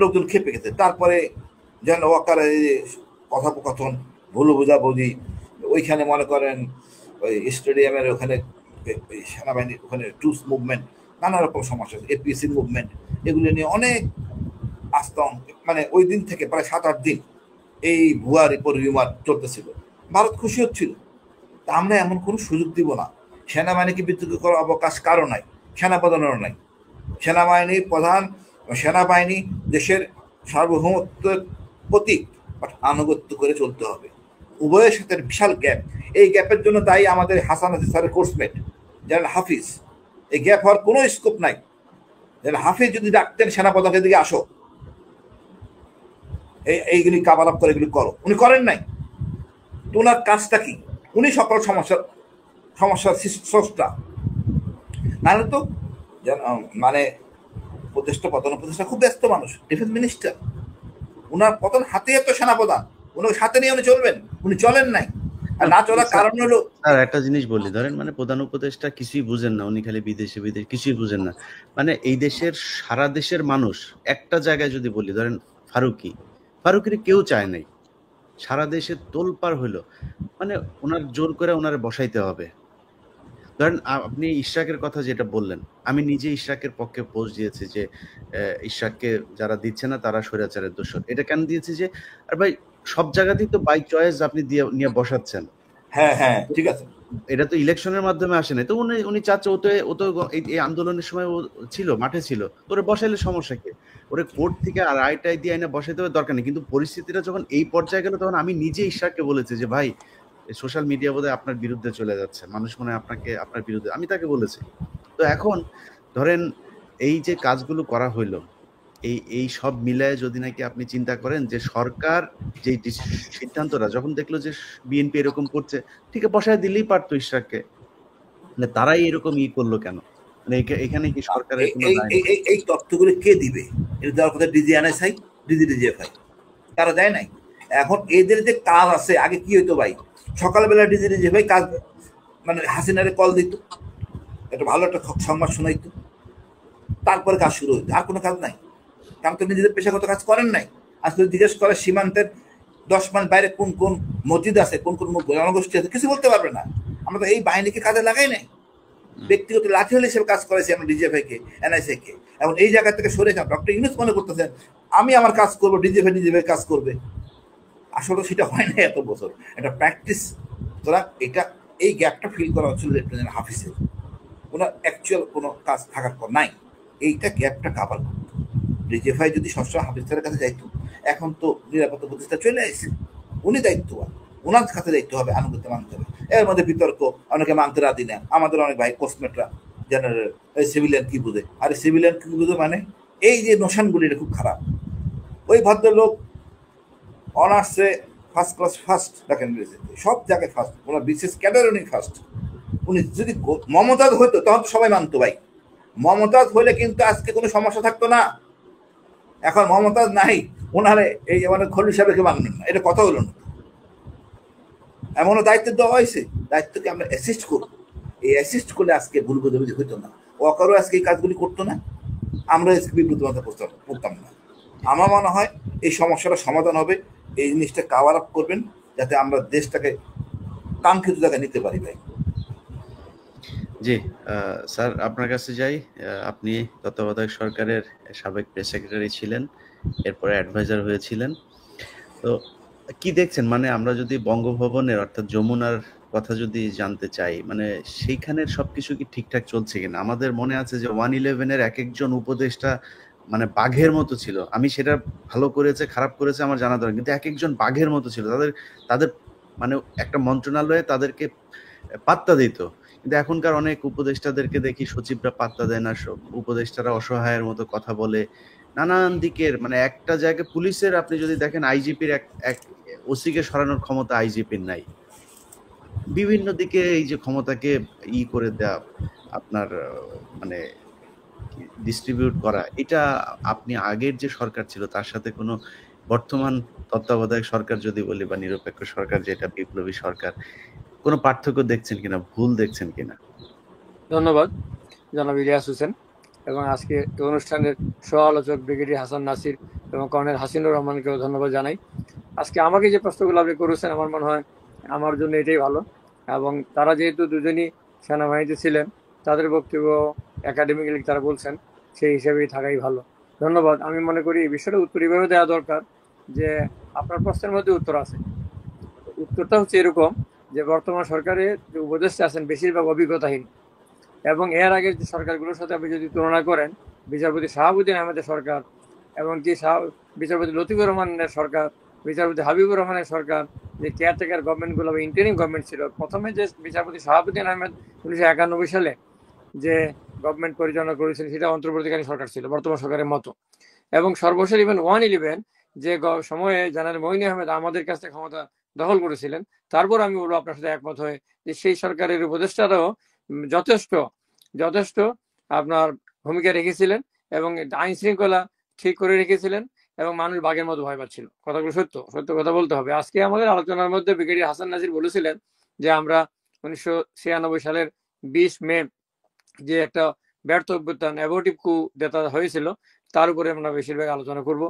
লোকজন খেপে গেছে। তারপরে যেন ওয়াকারের কথোপকথন, ভুল বোঝাবুঝি, ওইখানে মনে করেন ওই স্টেডিয়ামের ওখানে সেনাবাহিনীর ওখানে ট্রুস মুভমেন্ট, নানা রকম সমস্যা, এপিএসসি মুভমেন্ট, এগুলো নিয়ে অনেক আস্তং, মানে ওই দিন থেকে প্রায় 7-8 দিন এই ভুয়া রিউমার চলতেছিল। ভারত খুশি হচ্ছিল। তা আমরা এমন কোনো সুযোগ দিব না। সেনাবাহিনীকে বিতর্ক করার অবকাশ কারো নাই, সেনাপ্রধানেরও নাই। সেনাবাহিনীর প্রধান, সেনাবাহিনী দেশের সার্বভৌমত্বের প্রতীক, বাট আনুগত্য করে চলতে হবে। উভয়ের সাথে বিশাল গ্যাপ। এই গ্যাপের জন্য দায়ী আমাদের হাসান হাফিজ স্যারের কোর্সমেট জেনারেল হাফিজ। এই গ্যাপ হওয়ার কোনো স্কোপ নাই। জেনারেল হাফিজ যদি ডাকতেন সেনাপ্রধানের দিকে আসো, এইগুলি কাভার আপ করে এগুলি করো, উনি করেন নাই। তো ওনার কাজটা কি? উনি সকল সমস্যার স্রষ্টা। নাহলে তো মানে প্রধান উপদেষ্টা খুব ব্যস্ত মানুষ, ডিফেন্স মিনিস্টার, উনার প্রধান হাতে এত সেনাপ্রধান, উনি সাথে নিয়ে উনি চলবেন, উনি চলেন নাই। আর না চলার কারণ হলো, স্যার একটা জিনিস বলি, ধরেন মানে প্রধান উপদেষ্টা কিছুই বুঝেন না, উনি খালি বিদেশে কিছুই বুঝেন না। মানে এই দেশের সারা দেশের মানুষ একটা জায়গায় যদি বলি, ধরেন ফারুকির কেউ চায় নাই, সারা দেশে তোলপাড় হইলো, মানে ওনার জোর করে ওনার বসাইতে হবে। ধরেন আপনি ইশরাকের কথা যেটা বললেন, আমি নিজে ইশরাকের পক্ষে পোস্ট দিয়েছি যে ইশরাককে যারা দিচ্ছে না তারা স্বৈরাচারের দোষর। এটা কেন দিয়েছি যে, আর ভাই সব জায়গাতেই তো বাই চয়েস আপনি নিয়ে বসাচ্ছেন, হ্যাঁ হ্যাঁ ঠিক আছে। এটা তো ইলেকশনের মাধ্যমে আসে না, তো উনি উনি চাচ্ছে ও তো এই আন্দোলনের সময় ও ছিল, মাঠে ছিল, তো ওরে বসাইলে সমস্যা কি? ওরে কোর্ট থেকে আর রায়টাই দিয়ে আইনা বসাইতে হবে, দরকার নেই। কিন্তু পরিস্থিতিটা যখন এই পর্যায়ে গেল, তখন আমি নিজে ইশরাককে বলেছি যে ভাই, সোশ্যাল মিডিয়া বোধহয় আপনার বিরুদ্ধে চলে যাচ্ছে, মানুষ মনে হয় আপনাকে আপনার বিরুদ্ধে, আমি তাকে বলেছি। তো এখন ধরেন এই যে কাজগুলো করা হইলো, এই সব মিলায় যদি নাকি আপনি চিন্তা করেন যে সরকার যে সিদ্ধান্তটা যখন দেখলো যে বিএনপি এরকম করছে, ঠিক আছে বসায় দিলেই পারতো ইশরাককে, মানে তারাই এরকম করলো কেন? মানে এখানে কি সরকারের এই কোনো এই দায় এই নেই? এই- এই তথ্যগুলো কে দিবে? এটা দেওয়ার কথা ডিজিএনএসআই, ডিজিএফআই, তারা দেয় নাই। এখন এদের যে কাজ আছে, আগে কি হইতো ভাই, সকালবেলা ডিজিএফআই কাজ মানে হাসিনারে কল দিত, একটা ভালো একটা সংবাদ শোনাইতো, তারপরে কাজ শুরু হইতো, আর কোনো কাজ নাই। কারণ তো নিজেদের পেশাগত কাজ করেন নাই। আজকে জিজ্ঞেস করে সীমান্তের 10 মাইল বাইরে কোন কোন মসজিদ আছে, কোন কোন জনগোষ্ঠী আছে, কিছু বলতে পারবে না। আমরা তো এই বাহিনীকে কাজে লাগাই নাই, ব্যক্তিগত লাঠিয়াল হিসেবে কাজ করেছি আমরা ডিজিএফআই কে, এনআইসি কে। এখন এই জায়গা থেকে সরে যান, ডক্টর ইউনূস মনে করতেছেন আমি আমার কাজ করবো, ডিজিএফআই কাজ করবে। আসলে সেটা হয় না এত বছর, এটা প্র্যাকটিস। সুতরাং এটা এই গ্যাপটা ফিল করা হচ্ছিল লেফটেন্যান্ট হাফিজের, ওনার অ্যাকচুয়াল কোনো কাজ থাকার পর নাই, এইটা গ্যাপটা কাভার করতো। ডিজিএফআই যদি সবসময় হাফিজ স্যারের কাছে যাইতো, এখন তো নিরাপত্তা উপদেষ্টা চলে আসছে, উনি দায়িত্ববান, ওনার কাছে দায়িত্ব হবে, আনুগত্য মানতে হবে। এর মধ্যে বিতর্ক, অনেকে মানতে রাজি না, আমাদের অনেক ভাই পোস্টমেটরা জেনারেল সিভিলিয়ান কি বুঝে, আরে সিভিলিয়ান কি বুঝে মানে এই যে নোশানগুলি, এটা খুব খারাপ। ওই ভদ্রলোক অনার্সে ফার্স্ট ক্লাস ফার্স্ট দেখেন, সব জায়গায় ফার্স্ট, ওনার বিশেষ ক্যাডার উনি ফার্স্ট। উনি যদি মমতাজ হইতো তখন তো সবাই মানতো ভাই, মমতাজ হইলে কিন্তু আজকে কোনো সমস্যা থাকতো না। এখন মমতাজ নাই, ওনারে এই মানে খলিল সাহেবকে মানবেন না, এটা কথা হলো না। এমনও দায়িত্ব দেওয়া হয়েছে, দায়িত্বকে আমরা অ্যাসিস্ট করবো, এই অ্যাসিস্ট করলে আজকে ভুল বোঝাবুঝি হইতো না, ওয়াকারও আজকে এই কাজগুলি করতো না, আমরা আজকে বিব্রতমতা করতাম না। আমার মনে হয় এই সমস্যাটা সমাধান হবে, এই জিনিসটা কাভার আপ করবেন, যাতে আমরা দেশটাকে কাঙ্ক্ষিত জায়গায় নিতে পারি ভাই। জি, স্যার আপনার কাছে যাই। আপনি তত্ত্বাবধায়ক সরকারের সাবেক প্রেস সেক্রেটারি ছিলেন, এরপরে অ্যাডভাইজার হয়েছিলেন। তো কি দেখছেন, মানে আমরা যদি বঙ্গভবনের অর্থাৎ যমুনার কথা যদি জানতে চাই, মানে সেইখানের সবকিছু কি ঠিকঠাক চলছে কিনা? আমাদের মনে আছে যে 111-এর এক একজন উপদেষ্টা মানে বাঘের মতো ছিল। আমি সেটা ভালো করেছে খারাপ করেছে আমার জানা দরকার, কিন্তু এক একজন বাঘের মতো ছিল। তাদের তাদের মানে একটা মন্ত্রণালয়ে তাদেরকে পাত্তা দিত। কিন্তু এখনকার অনেক উপদেষ্টাদেরকে দেখি সচিবরা পাত্তা দেয় না, উপদেষ্টারা অসহায়ের মতো কথা বলে। নানান দিকের মানে একটা জায়গায় পুলিশের আপনি যদি দেখেন, আইজিপির এক এক ওসিকে সরানোর ক্ষমতা আইজিপির নাই। বিভিন্ন দিকে এই যে ক্ষমতাকে করে দেয়া, আপনার মানে ডিস্ট্রিবিউট করা, এটা আপনি আগের যে সরকার ছিল তার সাথে কোনো, বর্তমান তত্ত্বাবধায়ক সরকার যদি বলি বা নিরপেক্ষ সরকার যেটা বিপ্লবী সরকার, কোনো পার্থক্য দেখছেন কিনা, ভুল দেখছেন কিনা? ধন্যবাদ জনাব ইলিয়াস হোসেন, এবং আজকে এই অনুষ্ঠানের সহ আলোচক ব্রিগেডিয়ার হাসান নাসির এবং কর্নেল হাসিনুর রহমানকেও ধন্যবাদ জানাই। আজকে আমাকে যে প্রশ্নগুলো আপনি করেছেন, আমার মনে হয় আমার জন্য এটাই ভালো, এবং তারা যেহেতু দুজনই সেনাবাহিনীতে ছিলেন, তাদের বক্তব্য একাডেমিক্যালি তারা বলছেন, সেই হিসেবেই থাকাই ভালো। ধন্যবাদ। আমি মনে করি এই বিষয়টা উত্তর এভাবে দেওয়া দরকার যে আপনার প্রশ্নের মধ্যে উত্তর আছে। উত্তরটা হচ্ছে এরকম যে বর্তমান সরকারের যে উপদেষ্টা আছেন বেশিরভাগ অভিজ্ঞতাহীন, এবং এর আগের যে সরকারগুলোর সাথে আপনি যদি তুলনা করেন, বিচারপতি শাহাবুদ্দিন আহমেদের সরকার, এবং কি বিচারপতি লতিফুর রহমানের সরকার, বিচারপতি হাবিবুর রহমানের সরকার, যে কেয়ারটেকার গভর্নমেন্টগুলো বা ইন্টারিম গভর্নমেন্ট ছিল, প্রথমে যে বিচারপতি শাহাবুদ্দিন আহমেদ 1991 সালে যে গভর্নমেন্ট পরিচালনা করেছিলেন, সেটা অন্তর্বর্তীকালীন সরকার ছিল বর্তমান সরকারের মতো। এবং সর্বশেষ ইভেন 111 যে সময়ে জেনারেল মঈন আহমেদ আমাদের কাছ থেকে ক্ষমতা দখল করেছিলেন, তারপর আমি বলবো আপনার সাথে একমত হয়ে যে সেই সরকারের উপদেষ্টারাও যথেষ্ট যথেষ্ট আপনার ভূমিকা রেখেছিলেন, এবং আইন শৃঙ্খলা ঠিক করে রেখেছিলেন, এবং মানুষ বাঘের মতো ভয় পাচ্ছিল। কথাগুলো সত্য সত্য কথা বলতে হবে। আজকে আমাদের আলোচনার মধ্যে ব্রিগেডিয়ার হাসান নাজির বলেছিলেন যে আমরা 1996 সালের 20 মে যে একটা ব্যর্থ অভ্যুত্থান, অ্যাবর্টিভ কু যেটা হয়েছিল, তার উপরে আমরা বেশিরভাগ আলোচনা করব।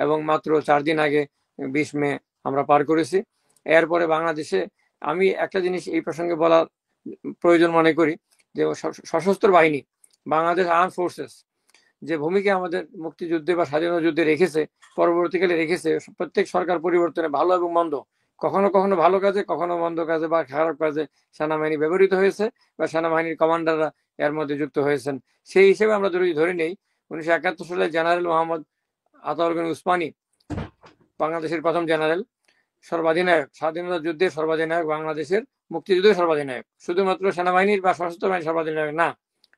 এবং মাত্র 4 দিন আগে 20 মে আমরা পার করেছি। এরপরে বাংলাদেশে আমি একটা জিনিস এই প্রসঙ্গে বলা প্রয়োজন মনে করি, যে সশস্ত্র বাহিনী, বাংলাদেশ আর্ম ফোর্সেস যে ভূমিকা আমাদের মুক্তিযুদ্ধে বা স্বাধীনতা যুদ্ধে রেখেছে, পরবর্তীকালে রেখেছে, প্রত্যেক সরকার পরিবর্তনে ভালো এবং মন্দ কখনো কখনো ভালো কাজে, কখনো মন্দ কাজে বা খারাপ কাজে সেনাবাহিনী ব্যবহৃত হয়েছে বা সেনাবাহিনীর কমান্ডাররা এর মধ্যে যুক্ত হয়েছেন। সেই হিসেবে আমরা যদি ধরে নেই 1971 সালে জেনারেল মোহাম্মদ আতাউর গনি উসমানী, বাংলাদেশের প্রথম জেনারেল, সর্বাধিনায়ক, স্বাধীনতা যুদ্ধের সর্বাধিনায়ক, বাংলাদেশের মুক্তিযুদ্ধের সর্বাধিনায়ক, শুধুমাত্র সেনাবাহিনীর বা সশস্ত্র বাহিনীর সর্বাধিনায়ক না।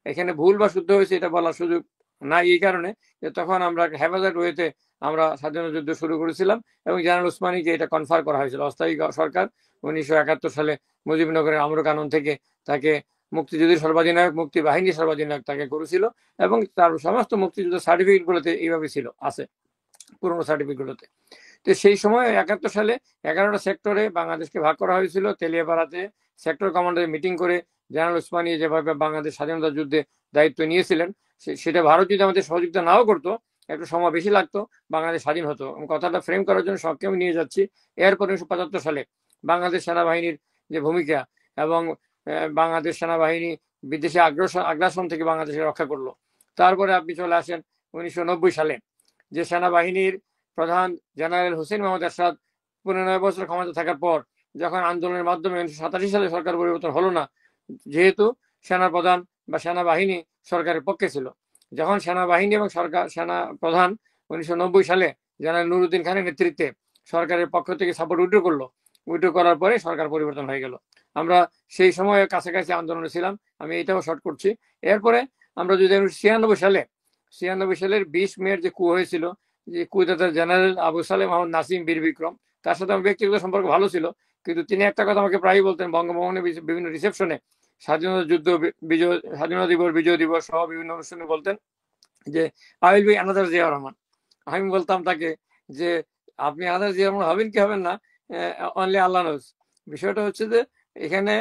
এখানে ভুল বা শুদ্ধ হয়েছে এটা বলার সুযোগ না, এই কারণে যে তখন আমরা হেফাজত ওয়েতে আমরা স্বাধীনতা যুদ্ধ শুরু করেছিলাম এবং জেনারেল উসমানীকে এটা কনফার করা হয়েছিল। অস্থায়ী সরকার 1971 সালে মুজিবনগরের আমর কানুন থেকে তাকে মুক্তিযুদ্ধের সর্বাধিনায়ক, মুক্তি বাহিনীর সর্বাধিনায়ক তাকে করেছিল এবং তার সমস্ত মুক্তিযুদ্ধ সার্টিফিকেট গুলোতে এইভাবে ছিল, আছে পুরোনো সার্টিফিকেট গুলোতে। তো সেই সময় 71 সালে 11টা সেক্টরে বাংলাদেশকে ভাগ করা হয়েছিল। তেলিয়াপাড়াতে সেক্টর কমান্ডারের মিটিং করে জেনারেল উসমানী যেভাবে বাংলাদেশ স্বাধীনতা যুদ্ধে দায়িত্ব নিয়েছিলেন, সেটা ভারত যদি আমাদের সহযোগিতা নাও করতো, একটু সময় বেশি লাগতো, বাংলাদেশ স্বাধীন হতো। কথাটা ফ্রেম করার জন্য সংক্ষেপে নিয়ে যাচ্ছি। এরপর 1975 সালে বাংলাদেশ সেনাবাহিনীর যে ভূমিকা এবং বাংলাদেশ সেনাবাহিনী বিদেশি আগ্রাসন থেকে বাংলাদেশকে রক্ষা করলো। তারপরে আপনি চলে আসেন 1990 সালে, যে সেনাবাহিনীর প্রধান জেনারেল হোসেন মোহাম্মদ এরশাদ 15 বছর ক্ষমতা থাকার পর যখন আন্দোলনের মাধ্যমে 1987 সালে সরকার পরিবর্তন হলো না, যেহেতু সেনা প্রধান বা সেনাবাহিনী সরকারের পক্ষে ছিল, যখন সেনাবাহিনী এবং সেনা প্রধান 1990 সালে জেনারেল নুরুদ্দিন খানের নেতৃত্বে সরকারের পক্ষ থেকে সাপোর্ট উইথড্র করলো, উইথড্র করার পরে সরকার পরিবর্তন হয়ে গেল। আমরা সেই সময়ে কাছাকাছি আন্দোলনে ছিলাম, আমি এটাও শর্ট করছি। এরপরে আমরা যদি 96 সালের 20 মের যে কু হয়েছিল, যে কুয়েতে জেনারেল আবু সালেহ মোহাম্মদ নাসিম বীর বিক্রম, তার সাথে আমার ব্যক্তিগত সম্পর্ক ভালো ছিল, কিন্তু তিনি একটা কথা আমাকে প্রায়ই বলতেন বঙ্গভবনে বিভিন্ন রিসেপশনে, স্বাধীনতা যুদ্ধ বিজয়, স্বাধীনতা দিবস, বিজয় দিবস সহ বিভিন্ন অনুষ্ঠানে বলতেন যে I will be another Zia Rahman. আমি বলতাম তাকে যে আপনি আনাদার জিয়া রহমান হবেন কি হবেন না, অনলি আল্লাহ নোজ। বিষয়টা হচ্ছে যে এখানে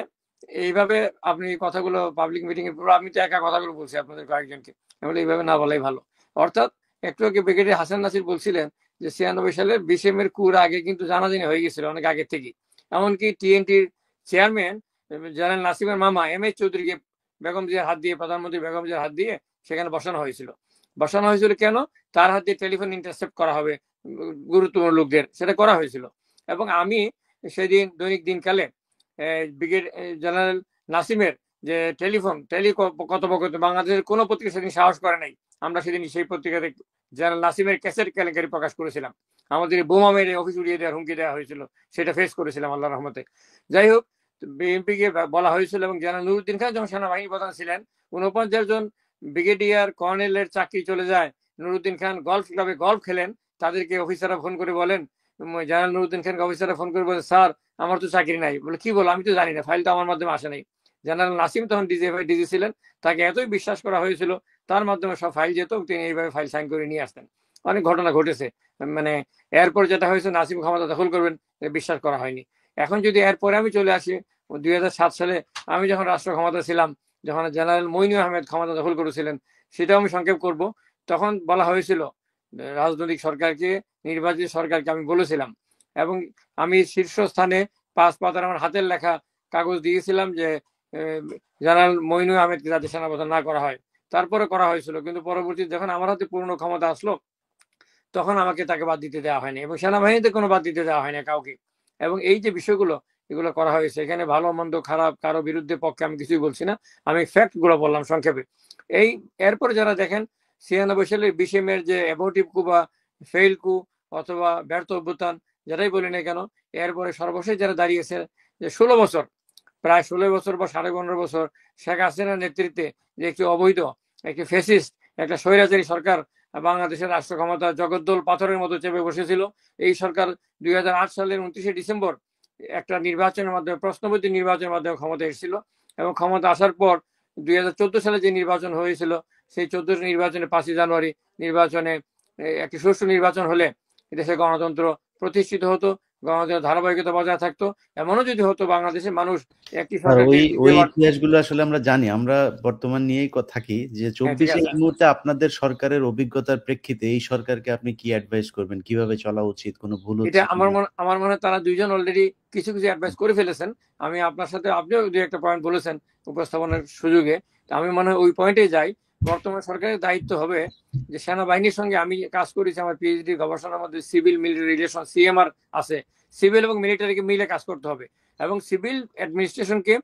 এইভাবে আপনি কথাগুলো পাবলিক মিটিং এর পুরো, আমি তো একা কথাগুলো বলছি আপনাদের কয়েকজনকে, আমি এইভাবে না বলাই ভালো। অর্থাৎ একটু আগে ব্রিগেডিয়ার হাসান নাসির বলছিলেন যে 96 সালের 20 মের কুর আগে কিন্তু জানাজানি হয়ে গেছিল অনেক আগে থেকে। এমনকি টিএনটির চেয়ারম্যান জেনারেল নাসিমের মামা এম.এইচ চৌধুরীকে বেগম জিয়ার হাত দিয়ে, প্রধানমন্ত্রী বেগম জিয়ার হাত দিয়ে সেখানে বসানো হয়েছিল। কেন? তার হাত দিয়ে টেলিফোন ইন্টারসেপ্ট করা হবে গুরুত্বপূর্ণ লোকদের, সেটা করা হয়েছিল। এবং আমি সেদিন দৈনিক দিনকালে ব্রিগেড জেনারেল নাসিমের যে কথোপকথন, বাংলাদেশের কোনো পত্রিকা সেদিন সাহস করে নাই, আমরা সেদিন সেই পত্রিকাতে জেনারেল নাসিমের ক্যাসেট কেলেঙ্কারি প্রকাশ করেছিলাম, আমাদের বোমা মেরে অফিস উড়িয়ে দেওয়ার হুমকি দেওয়া হয়েছিল, সেটা ফেস করেছিলাম আল্লাহ রহমতে। যাই হোক, বিএনপিকে বলা হয়েছিল এবং জেনারেল নুরুদ্দিন খান যখন সেনাবাহিনী প্রধান ছিলেন, 49 জন ব্রিগেডিয়ার কর্নেলের চাকরি চলে যায়। নুরুদ্দিন খান গলফ ক্লাবে গলফ খেলেন, তাদেরকে অফিসাররা ফোন করে বলেন, জেনারেল নুরুদ্দিন খানকে অফিসাররা ফোন করে বলে, স্যার আমার তো চাকরি নাই। বলে কি বলো? আমি তো জানি না, ফাইল তো আমার মাধ্যমে আসে নাই। জেনারেল নাসিম তখন ডিজি ছিলেন, তাকে এতই বিশ্বাস করা হয়েছিল, তার মাধ্যমে সব ফাইল যেত, তিনি এইভাবে ফাইল সাইন করে নিয়ে আসতেন। অনেক ঘটনা ঘটেছে, মানে এরপর যেটা হয়েছে নাসিম ক্ষমতা দখল করবেন বিশ্বাস করা হয়নি। এখন যদি এরপরে আমি চলে আসি 2007 সালে, আমি যখন রাষ্ট্র ক্ষমতা ছিলাম, যখন জেনারেল মইনু আহমেদ ক্ষমতা দখল করেছিলেন, সেটাও আমি সংক্ষেপ করব। তখন বলা হয়েছিল রাজনৈতিক সরকারকে, নির্বাচিত সরকারকে আমি বলেছিলাম, এবং আমি শীর্ষস্থানে 5 পাতার আমার হাতের লেখা কাগজ দিয়েছিলাম যে জেনারেল মইনু আহমেদকে যাতে সেনাপ্রধান না করা হয়। তারপরে করা হয়েছিল, কিন্তু পরবর্তীতে যখন আমার হাতে পূর্ণ ক্ষমতা আসলো, তখন আমাকে তাকে বাদ দিতে দেওয়া হয়নি এবং সেনাবাহিনীতে কোনো বাদ দিতে দেওয়া হয়নি কাউকে। এবং এই যে বিষয়গুলো এগুলো করা হয়েছে, এখানে ভালো মন্দ খারাপ কারো বিরুদ্ধে পক্ষে আমি কিছুই বলছি না, আমি ফ্যাক্ট গুলো বললাম সংক্ষেপে। এরপরে যারা দেখেন 96 সালের 20 মের যে অ্যাবোর্টিভ কু বা ফেইল কু অথবা ব্যর্থ অভ্যুত্থান, যারাই বলি না কেন, এরপরে সর্বশেষ যারা দাঁড়িয়েছে, যে 16 বছর, প্রায় 16 বছর বা 15.5 বছর শেখ হাসিনার নেতৃত্বে যে একটি অবৈধ, একটি ফ্যাসিস্ট, একটা স্বৈরাচারী সরকার বাংলাদেশের রাষ্ট্র ক্ষমতা জগদ্দল পাথরের মতো চেপে বসেছিল। এই সরকার 2008 সালের 29 ডিসেম্বর একটা নির্বাচনের মাধ্যমে, প্রশ্নপত্র নির্বাচনের মাধ্যমে ক্ষমতা এসেছিল, এবং ক্ষমতা আসার পর 2014 সালে যে নির্বাচন হয়েছিল, সেই 14 নির্বাচনে 5 জানুয়ারি নির্বাচনে একটি সুষ্ঠু নির্বাচন হলে দেশে গণতন্ত্র প্রতিষ্ঠিত হতো, গণতন্ত্রের ধারাবাহিকতা বজায় থাকতো। এমনও যদি হতো বাংলাদেশের মানুষ একটি ওই ইতিহাসগুলো আসলে আমরা জানি, আমরা বর্তমান নিয়েই থাকি, যে 24 এই মুহূর্তে আপনাদের সরকারের অভিজ্ঞতার প্রেক্ষিতে এই সরকারকে আপনি কি অ্যাডভাইস করবেন, কিভাবে চলা উচিত, কোনো ভুল হচ্ছে? এটা আমার মনে হয় তারা দুইজন অলরেডি কিছু অ্যাডভাইস করে ফেলেছেন। আমি আপনার সাথে, আপনিও দুই একটা পয়েন্ট বলেছেন উপস্থাপনের সুযোগে, আমি মনে হয় ওই পয়েন্টে যাই। বর্তমান সরকারের দায়িত্ব হবে যে সেনাবাহিনীর সঙ্গে, আমি কাজ করেছি আমার পিএইচডি গবেষণার মধ্যে সিভিল মিলিটারি রিলেশন, সিএমআর আছে, সিভিল এবং মিলিটারিকে মিলে কাজ করতে হবে এবং সিভিল অ্যাডমিনিস্ট্রেশনকে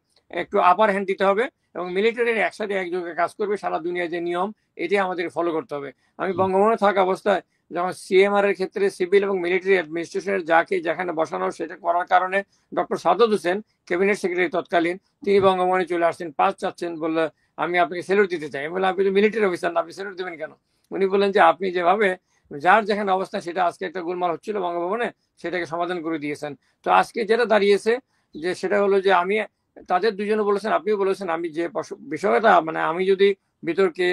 একটু আপার হ্যান্ড দিতে হবে এবং মিলিটারির একসাথে একযোগে কাজ করবে। সারা দুনিয়ার যে নিয়ম এটি আমাদের ফলো করতে হবে। আমি বঙ্গভবনে থাকা অবস্থায় যখন সিএমআর এর ক্ষেত্রে সিভিল এবং মিলিটারি অ্যাডমিনিস্ট্রেশনের যাকে যেখানে বসানো সেটা করার কারণে doctor Sadat Hossain cabinet secretary তৎকালীন তিনি বঙ্গভবনে চলে আসছেন, পাস চাচ্ছেন, বললে আমি আপনাকে স্যালুট দিতে চাই। আমি বললাম আপনি তো মিলিটারি অফিসার না, আপনি স্যালুট দেবেন কেন? উনি বললেন যে আপনি যেভাবে যার যেখানে অবস্থা সেটা আজকে একটা গোলমাল হচ্ছিল বঙ্গভবনে সেটাকে সমাধান করে দিয়েছেন। তো আজকে যেটা দাঁড়িয়েছে যে সেটা হলো যে আমি তাদের দুজনে বলেছেন, আপনিও বলেছেন, আমি যে বিষয়টা মানে আমি যদি বিতর্কে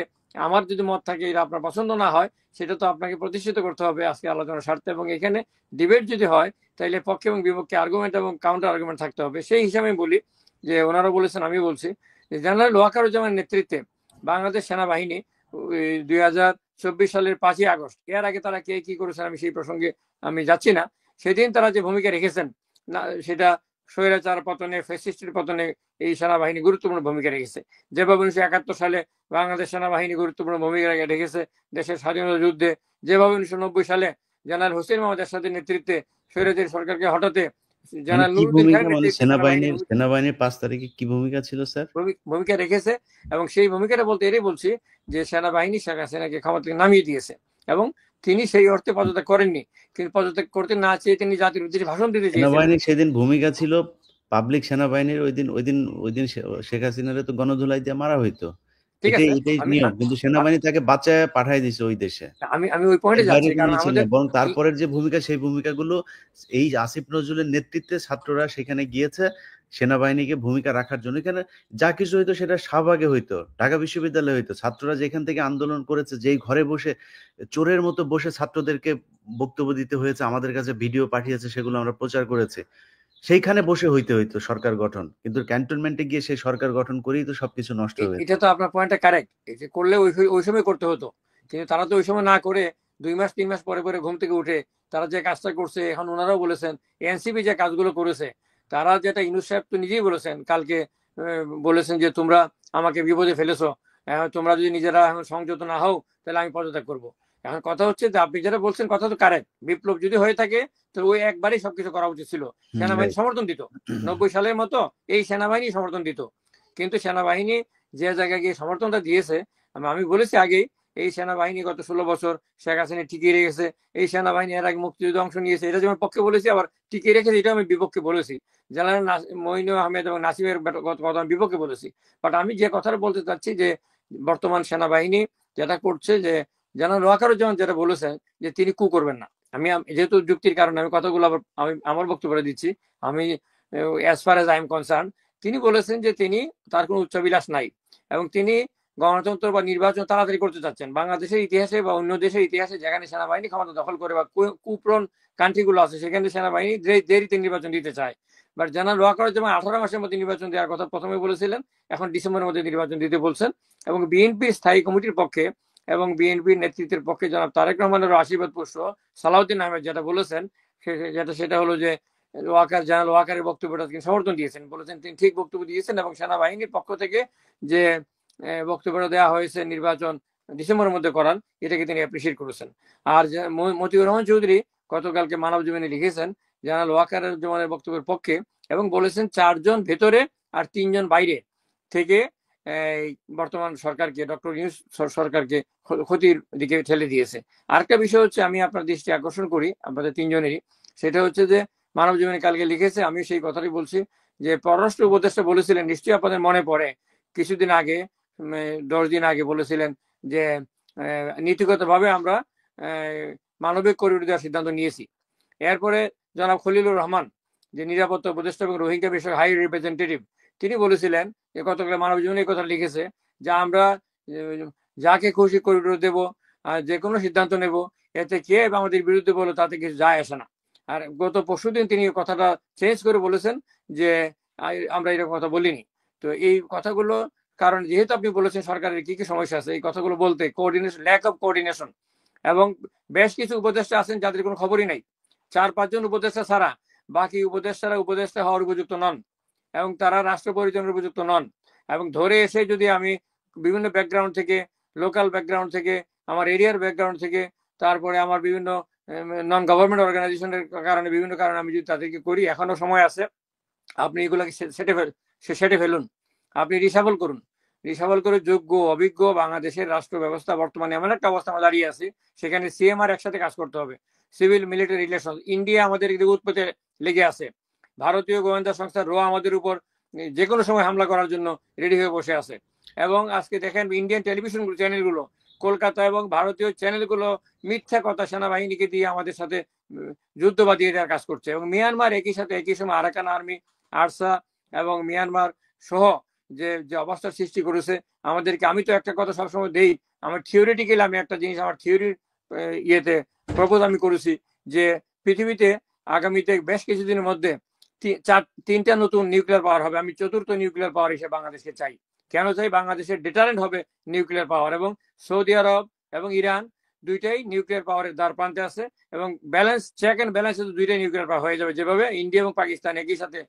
আমার যদি মত থাকে এটা আপনার পছন্দ না হয় সেটা তো আপনাকে প্রতিষ্ঠিত করতে হবে আজকে আলোচনার স্বার্থে, এবং এখানে ডিবেট যদি হয় তাহলে পক্ষে এবং বিপক্ষে আর্গুমেন্ট এবং কাউন্টার আর্গুমেন্ট থাকতে হবে। সেই হিসাবে বলি যে ওনারা বলেছেন, আমি বলছি যে জেনারেল ওয়াকারুজ্জামানের নেতৃত্বে বাংলাদেশ সেনাবাহিনী 2024 সালের 5ই আগস্ট, এর আগে তারা কে কি করেছেন আমি সেই প্রসঙ্গে আমি যাচ্ছি না, সেদিন তারা যে ভূমিকা রেখেছেন না সেটা স্বৈরাচার পতনে, ফ্যাসিস্টের পতনে এই সেনাবাহিনী গুরুত্বপূর্ণ ভূমিকা রেখেছে। যেভাবে 1971 সালে বাংলাদেশ সেনাবাহিনী গুরুত্বপূর্ণ ভূমিকা রেখেছে দেশের স্বাধীনতা যুদ্ধে, যেভাবে 1990 সালে জেনারেল হোসেন মোহাম্মদ এরশাদের নেতৃত্বে স্বৈরাচারী সরকারকে হটাতে মানে জেনারেল কি নুরুদ্দিন ভূমিকা, খানের মানে নেতৃত্বে সেনাবাহিনী সেনাবাহিনীর 5 তারিখে কি ভূমিকা ছিল স্যার? ভূমিকা রেখেছে। এবং সেই ভূমিকাটা বলতে এটাই বলছি যে সেনাবাহিনী শেখ হাসিনাকে ক্ষমতা থেকে নামিয়ে দিয়েছে এবং তিনি সেই অর্থে পদত্যাগ করেননি, কিন্তু পদত্যাগ করতে না চেয়ে তিনি জাতির উদ্দেশ্যে ভাষণ দিতে চেয়েছেন। সেনাবাহিনীর সেদিন ভূমিকা ছিল পাবলিক সেনাবাহিনীর ওই দিন শেখ হাসিনারে তো গণধুলাই দিয়ে মারা হইতো, ঠিক আছে, এটাই নিয়ম, কিন্তু সেনাবাহিনী তাকে বাঁচায় পাঠায় দিছে ওই দেশে। আমি ওই পয়েন্টে বাইরে যাচ্ছি, কোনো কারণ কিছু আমাদের নেই, বরং তারপরের যে ভূমিকা সেই ভূমিকাগুলো এই আসিফ নজরুলের নেতৃত্বে ছাত্ররা সেখানে গিয়েছে সেনাবাহিনীকে ভূমিকা রাখার জন্য। এখানে যা কিছু হইতো সেটা শাহবাগে হইতো, ঢাকা বিশ্ববিদ্যালয়ে হইতো। ছাত্ররা যেখান থেকে আন্দোলন করেছে, যেই ঘরে বসে চোরের মতো বসে ছাত্রদেরকে বক্তব্য দিতে হয়েছে, আমাদের কাছে ভিডিও পাঠিয়েছে, সেগুলো আমরা প্রচার করেছি। সেইখানে বসে হইতো সরকার গঠন, কিন্তু ক্যান্টনমেন্টে গিয়ে সেই সরকার গঠন করেই তো সবকিছু নষ্ট হয়েছে। এটা তো আপনার পয়েন্টটা কারেক্ট, এটা করলে ওই সময় করতে হতো, কিন্তু তারা তো ওই সময় না করে 2 মাস 3 মাস পরে পরে ঘুম থেকে উঠে তারা যে কাজটা করছে, এখন ওনারাও বলেছেন এনসিপি যে কাজগুলো করেছে, তারা যেটা ইউনূস সাহেব তো নিজেই বলেছেন কালকে, বলেছেন যে তোমরা আমাকে বিপদে ফেলেছো, তোমরা যদি নিজেরা এখন সংযত না হও তাহলে আমি পদত্যাগ করবো। এখন কথা হচ্ছে যে আপনি যেটা বলছেন কথা তো কারেক্ট, বিপ্লব যদি হয়ে থাকে তো ওই একবারই সবকিছু করা উচিত ছিল। সেনাবাহিনী সমর্থন দিত 90 সালের মতো, এই সেনাবাহিনী সমর্থন দিত, কিন্তু সেনাবাহিনী যে জায়গায় গিয়ে সমর্থনটা দিয়েছে, আমি বলেছি আগেই এই সেনাবাহিনী গত 16 বছর শেখ হাসিনা টিকিয়ে রেখেছে। এই সেনাবাহিনী এর আগে মুক্তিযুদ্ধে অংশ নিয়েছে, এটা যেমন পক্ষে বলেছি, আবার টিকিয়ে রেখেছে এটা আমি বিপক্ষে বলেছি। জেনারেল মঈনুল আহমেদ এবং নাসিমের কথা আমি বিপক্ষে বলেছি। বাট আমি যে কথাটা বলতে চাচ্ছি যে বর্তমান সেনাবাহিনী যেটা করছে, যে জেনারেল ওয়াকারুজ্জামান যেটা বলেছেন যে তিনি কু করবেন না, আমি যেহেতু যুক্তির কারণে আমি কথাগুলো আবার আমি আমার বক্তব্যটা দিচ্ছি। আমি as far age I am concern, তিনি বলেছেন যে তিনি তার কোনো উচ্চাবিলাস নাই এবং তিনি গণতন্ত্র বা নির্বাচন তাড়াতাড়ি করতে চাচ্ছেন। বাংলাদেশের ইতিহাসে বা অন্য দেশের ইতিহাসে যেখানে সেনাবাহিনী ক্ষমতা দখল করে বা কুপ্রন কান্ট্রিগুলো আছে সেখানে সেনাবাহিনী দেরিতে নির্বাচন দিতে চায়। বাট জেনারেল ওয়াকারুজ্জামান 18 মাসের মধ্যে নির্বাচন দেওয়ার কথা প্রথমে বলেছিলেন, এখন ডিসেম্বরের মধ্যে নির্বাচন দিতে বলছেন। এবং বিএনপির স্থায়ী কমিটির পক্ষে এবং বিএনপির নেতৃত্বের পক্ষে জনাব তারেক রহমানের আশীর্বাদ পুষ্প সালাউদ্দিন আহমেদ যেটা বলেছেন, সেটা হলো যে জেনারেল ওয়াকারের বক্তব্যটা তিনি সমর্থন দিয়েছেন, বলেছেন তিনি ঠিক বক্তব্য দিয়েছেন এবং সেনাবাহিনীর পক্ষ থেকে যে বক্তব্যটা দেওয়া হয়েছে নির্বাচন ডিসেম্বরের মধ্যে করার, এটাকে তিনি অ্যাপ্রিসিয়েট করেছেন। আর মতিউর রহমান চৌধুরী গতকালকে মানব জীবনে লিখেছেন জেনারেল ওয়াকারুজ্জামানের বক্তব্যের পক্ষে এবং বলেছেন 4 জন ভেতরে আর 3 জন বাইরে থেকে বর্তমান সরকারকে, ডক্টর ইউনূস সরকারকে ক্ষতির দিকে ঠেলে দিয়েছে। আরেকটা বিষয় হচ্ছে আমি আপনার দৃষ্টি আকর্ষণ করি আপনাদের 3 জনেরই, সেটা হচ্ছে যে মানব জীবনে কালকে লিখেছে, আমি সেই কথাটাই বলছি যে পররাষ্ট্র উপদেষ্টা বলেছিলেন, নিশ্চয়ই আপনাদের মনে পড়ে, কিছুদিন আগে 10 দিন আগে বলেছিলেন যে নীতিগতভাবে আমরা মানবিক করিডোর দেওয়ার সিদ্ধান্ত নিয়েছি। এরপরে জনাব খলিলুর রহমান যে নিরাপত্তা উপদেষ্টা এবং রোহিঙ্গা বিষয়ক হাই রিপ্রেজেন্টেটিভ, তিনি বলেছিলেন যে গতকাল মানব জীবনে কথা লিখেছে যে আমরা যাকে খুশি করিডোর দেব, যে কোনো সিদ্ধান্ত নেব, এতে কে আমাদের বিরুদ্ধে বলো তাতে কিছু যায় আসে না। আর গত পরশুদিন তিনি কথাটা চেঞ্জ করে বলেছেন যে আমরা এরকম কথা বলিনি। তো এই কথাগুলো, কারণ যেহেতু আপনি বলেছেন সরকারের কি কি সমস্যা আছে, এই কথাগুলো বলতে কোঅর্ডিনেশন, ল্যাক অফ কোঅর্ডিনেশন, এবং বেশ কিছু উপদেষ্টা আছেন যাদের কোনো খবরই নাই, 4-5 জন উপদেষ্টা ছাড়া বাকি উপদেষ্টারা উপদেষ্টা হওয়ার উপযুক্ত নন এবং তারা রাষ্ট্র পরিচালনার উপযুক্ত নন। এবং ধরে এসে যদি আমি বিভিন্ন ব্যাকগ্রাউন্ড থেকে, লোকাল ব্যাকগ্রাউন্ড থেকে, আমার এরিয়ার ব্যাকগ্রাউন্ড থেকে, তারপরে আমার বিভিন্ন নন গভর্নমেন্ট অর্গানাইজেশনের কারণে, বিভিন্ন কারণে আমি যদি তাদেরকে করি, এখনো সময় আছে, আপনি এগুলোকে সেটে ফেলুন, আপনি রিসাফল করুন, রিসাফল করে যোগ্য অভিজ্ঞ বাংলাদেশের রাষ্ট্র ব্যবস্থা বর্তমানে এমন একটা অবস্থা আমরা দাঁড়িয়ে আছি, সেখানে সিএমআর একসাথে কাজ করতে হবে, সিভিল মিলিটারি রিলেশন। ইন্ডিয়া আমাদের উৎপত্তি লেগে আছে, ভারতীয় গোয়েন্দা সংস্থা র আমাদের উপর যে কোনো সময় হামলা করার জন্য রেডি হয়ে বসে আছে। এবং আজকে দেখেন ইন্ডিয়ান টেলিভিশন চ্যানেলগুলো, কলকাতা এবং ভারতীয় চ্যানেলগুলো মিথ্যা কথা সেনাবাহিনীকে দিয়ে আমাদের সাথে যুদ্ধ বাঁধিয়ে দেওয়ার কাজ করছে। এবং মিয়ানমার একই সাথে একই সময় আরাকান আর্মি, আরসা এবং মিয়ানমার সহ যে যে অবস্থার সৃষ্টি করেছে আমাদেরকে। আমি তো একটা কথা সবসময় দেই, আমার থিওরিটিক্যালি আমি একটা জিনিস আমার থিওরির ইয়েতে প্রপোজ আমি করেছি যে পৃথিবীতে আগামীতে বেশ কিছুদিনের মধ্যে তিনটা নতুন নিউক্লিয়ার পাওয়ার হবে। আমি চতুর্থ নিউক্লিয়ার পাওয়ার হিসেবে বাংলাদেশকে চাই। কেন চাই? বাংলাদেশের ডিটারেন্ট হবে নিউক্লিয়ার পাওয়ার, এবং সৌদি আরব এবং ইরান দুইটাই নিউক্লিয়ার পাওয়ারের দ্বার প্রান্তে আছে, এবং ব্যালেন্স চেক অ্যান্ড ব্যালেন্সে দুইটাই নিউক্লিয়ার পাওয়ার হয়ে যাবে। যেভাবে ইন্ডিয়া এবং পাকিস্তান একই সাথে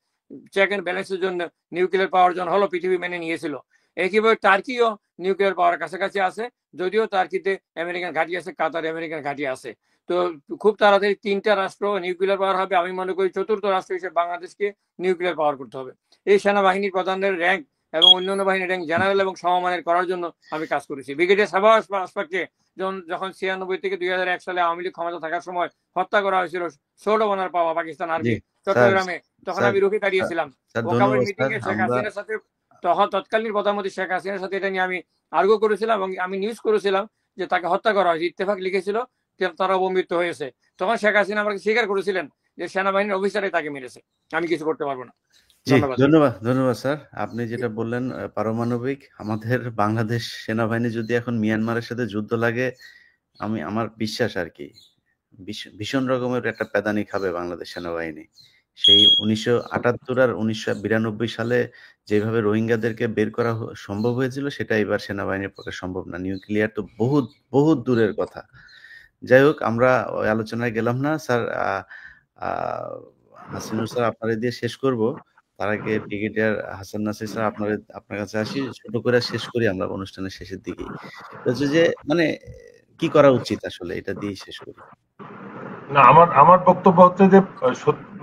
চেক অ্যান্ড ব্যালেন্সের জন্য নিউক্লিয়ার পাওয়ার জন্য হলো পৃথিবী মেনে নিয়েছিল, একইভাবে টার্কিও নিউক্লিয়ার পাওয়ার কাছাকাছি আছে, যদিও টার্কিতে আমেরিকান ঘাঁটি আছে, কাতার আমেরিকান ঘাঁটি আছে। তো খুব তাড়াতাড়ি তিনটা রাষ্ট্র নিউক্লিয়ার পাওয়ার হবে। আমি মনে করি চতুর্থ রাষ্ট্র হিসেবে বাংলাদেশকে নিউক্লিয়ার পাওয়ার করতে হবে। এই সেনাবাহিনীর প্রধানের র্যাঙ্ক এবং অন্যান্য বাহিনীর র্যাঙ্ক জেনারেল এবং সমমানের করার জন্য আমি কাজ করেছি। ব্রিগেডিয়ার সাবাস আশফাককে যখন 96 থেকে 2001 সালে আওয়ামী লীগ ক্ষমতা থাকার সময় হত্যা করা হয়েছিল ষোলো বনার পাওয়া পাকিস্তান আর্মি চট্টগ্রামে, তখন আমি রুখে দাঁড়িয়েছিলাম ওকাবের মিটিং এ শেখ হাসিনার সাথে, তখন তৎকালীন প্রধানমন্ত্রী শেখ হাসিনার সাথে এটা নিয়ে আমি আর্গু করেছিলাম এবং আমি নিউজ করেছিলাম যে তাকে হত্যা করা হয়েছে। ইত্তেফাক লিখেছিল তারা অবমৃত্যু হয়েছে। তখন শেখ হাসিনা আমাকে স্বীকার করেছিলেন যে সেনাবাহিনীর অফিসারই তাকে মেরেছে, আমি কিছু করতে পারবো না। ধন্যবাদ স্যার। আপনি যেটা বললেন পারমাণবিক, আমাদের বাংলাদেশ সেনাবাহিনী যদি এখন মিয়ানমারের সাথে যুদ্ধ লাগে, আমার বিশ্বাস আর কি ভীষণ রকমের একটা প্যাদানি খাবে বাংলাদেশ সেনাবাহিনী। সেই 1978 আর 1992 সালে যেভাবে রোহিঙ্গাদেরকে বের করা সম্ভব হয়েছিল, সেটা এবার সেনাবাহিনীর পক্ষে সম্ভব না। নিউক্লিয়ার তো বহুত বহুত দূরের কথা। যাই হোক, আমরা ওই আলোচনায় গেলাম না স্যার। হাসিনুর স্যার আপনারা দিয়ে শেষ করব, তার আগে ব্রিগেডিয়ার হাসান নাসির স্যার আপনার কাছে আসি, ছোট করে শেষ করি আমরা অনুষ্ঠানের শেষের দিকে। হচ্ছে যে মানে কি করা উচিত আসলে, এটা দিয়ে শেষ করি। না, আমার বক্তব্য হচ্ছে যে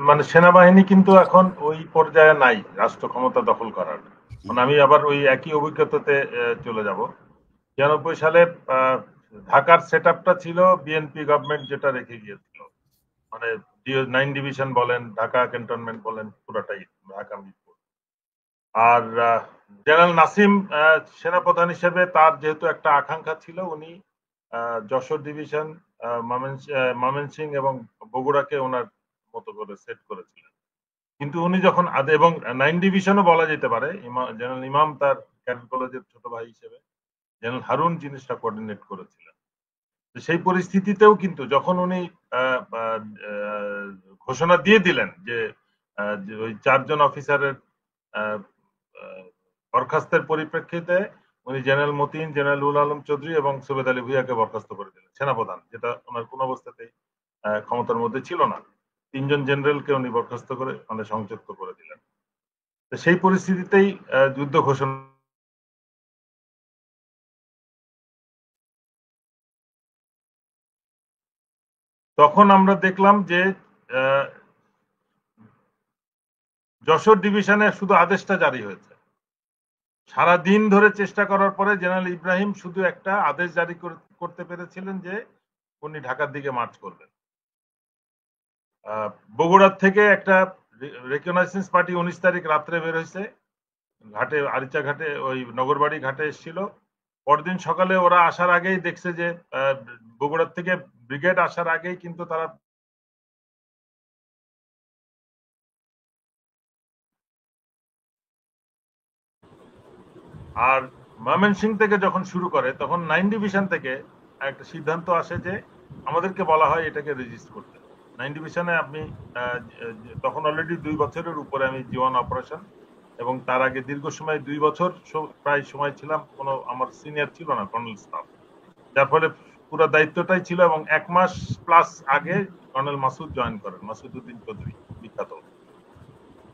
মানে সেনাবাহিনী কিন্তু এখন ওই পর্যায়ে নাই রাষ্ট্র ক্ষমতা দখল করার। মানে আমি আবার ওই একই অভিজ্ঞতাতে চলে যাব। 96 সালে ঢাকার সেটআপটা ছিল বিএনপি গভর্নমেন্ট যেটা রেখে গিয়েছিল, মানে 9 ডিভিশন বলেন, ঢাকা ক্যান্টনমেন্ট বলেন, পুরোটাই ঢাকা মিরপুর। আর জেনারেল নাসিম সেনাপ্রধান হিসেবে তার যেহেতু একটা আকাঙ্ক্ষা ছিল, উনি যশোর ডিভিশন, ময়মনসিংহ এবং বগুড়াকে ওনার মতো করে সেট করেছিলেন। কিন্তু উনি যখন এবং 9 ডিভিশনও বলা যেতে পারে, জেনারেল ইমাম তার ক্যাডেট কলেজের ছোট ভাই হিসেবে, জেনারেল হারুন জিনিসটা কোঅর্ডিনেট করেছিলেন। সেই পরিস্থিতিতেও কিন্তু যখন উনি ঘোষণা দিয়ে দিলেন যে ওই 4 জন অফিসারের বরখাস্তের পরিপ্রেক্ষিতে উনি জেনারেল মতিন, জেনারেল উল আলম চৌধুরী এবং সুবেদ আলী ভুইয়াকে বরখাস্ত করে দিলেন সেনাপ্রধান, যেটা ওনার কোন অবস্থাতেই ক্ষমতার মধ্যে ছিল না। 3 জন জেনারেলকে উনি বরখাস্ত করে মানে সংযুক্ত করে দিলেন। তো সেই পরিস্থিতিতেই যুদ্ধ ঘোষণা। তখন আমরা দেখলাম যে যশোর ডিভিশনে শুধু আদেশটা জারি হয়েছে। সারা দিন ধরে চেষ্টা করার পরে জেনারেল ইব্রাহিম শুধু একটা আদেশ জারি করতে পেরেছিলেন যে উনি ঢাকার দিকে মার্চ করবেন। বগুড়ার থেকে একটা রেকগনাইজেন্স পার্টি 19 তারিখ রাত্রে বের হয়েছে, ঘাটে আরিচা ঘাটে ওই নগরবাড়ি ঘাটে এসেছিল। পরদিন সকালে ওরা আসার আগেই দেখছে যে বগুড়ার থেকে ব্রিগেড আসার আগেই কিন্তু তারা আর ময়মনসিংহ থেকে যখন শুরু করে তখন 9 ডিভিশন থেকে একটা সিদ্ধান্ত আসে যে আমাদেরকে বলা হয় এটাকে রেজিস্টার করতে। 9 ডিভিশনে আপনি তখন অলরেডি 2 বছরের উপরে আমি জীবন অপারেশন, এবং তার আগে দীর্ঘ সময় 2 বছর প্রায় সময় ছিলাম, কোনো আমার সিনিয়র ছিল না কর্নেল স্টাফ, যার ফলে পুরো দায়িত্বটাই ছিল। এবং 1 মাস প্লাস আগে কর্নেল মাসুদ জয়েন করেন, মাসুদ উদ্দিন চৌধুরী বিখ্যাত।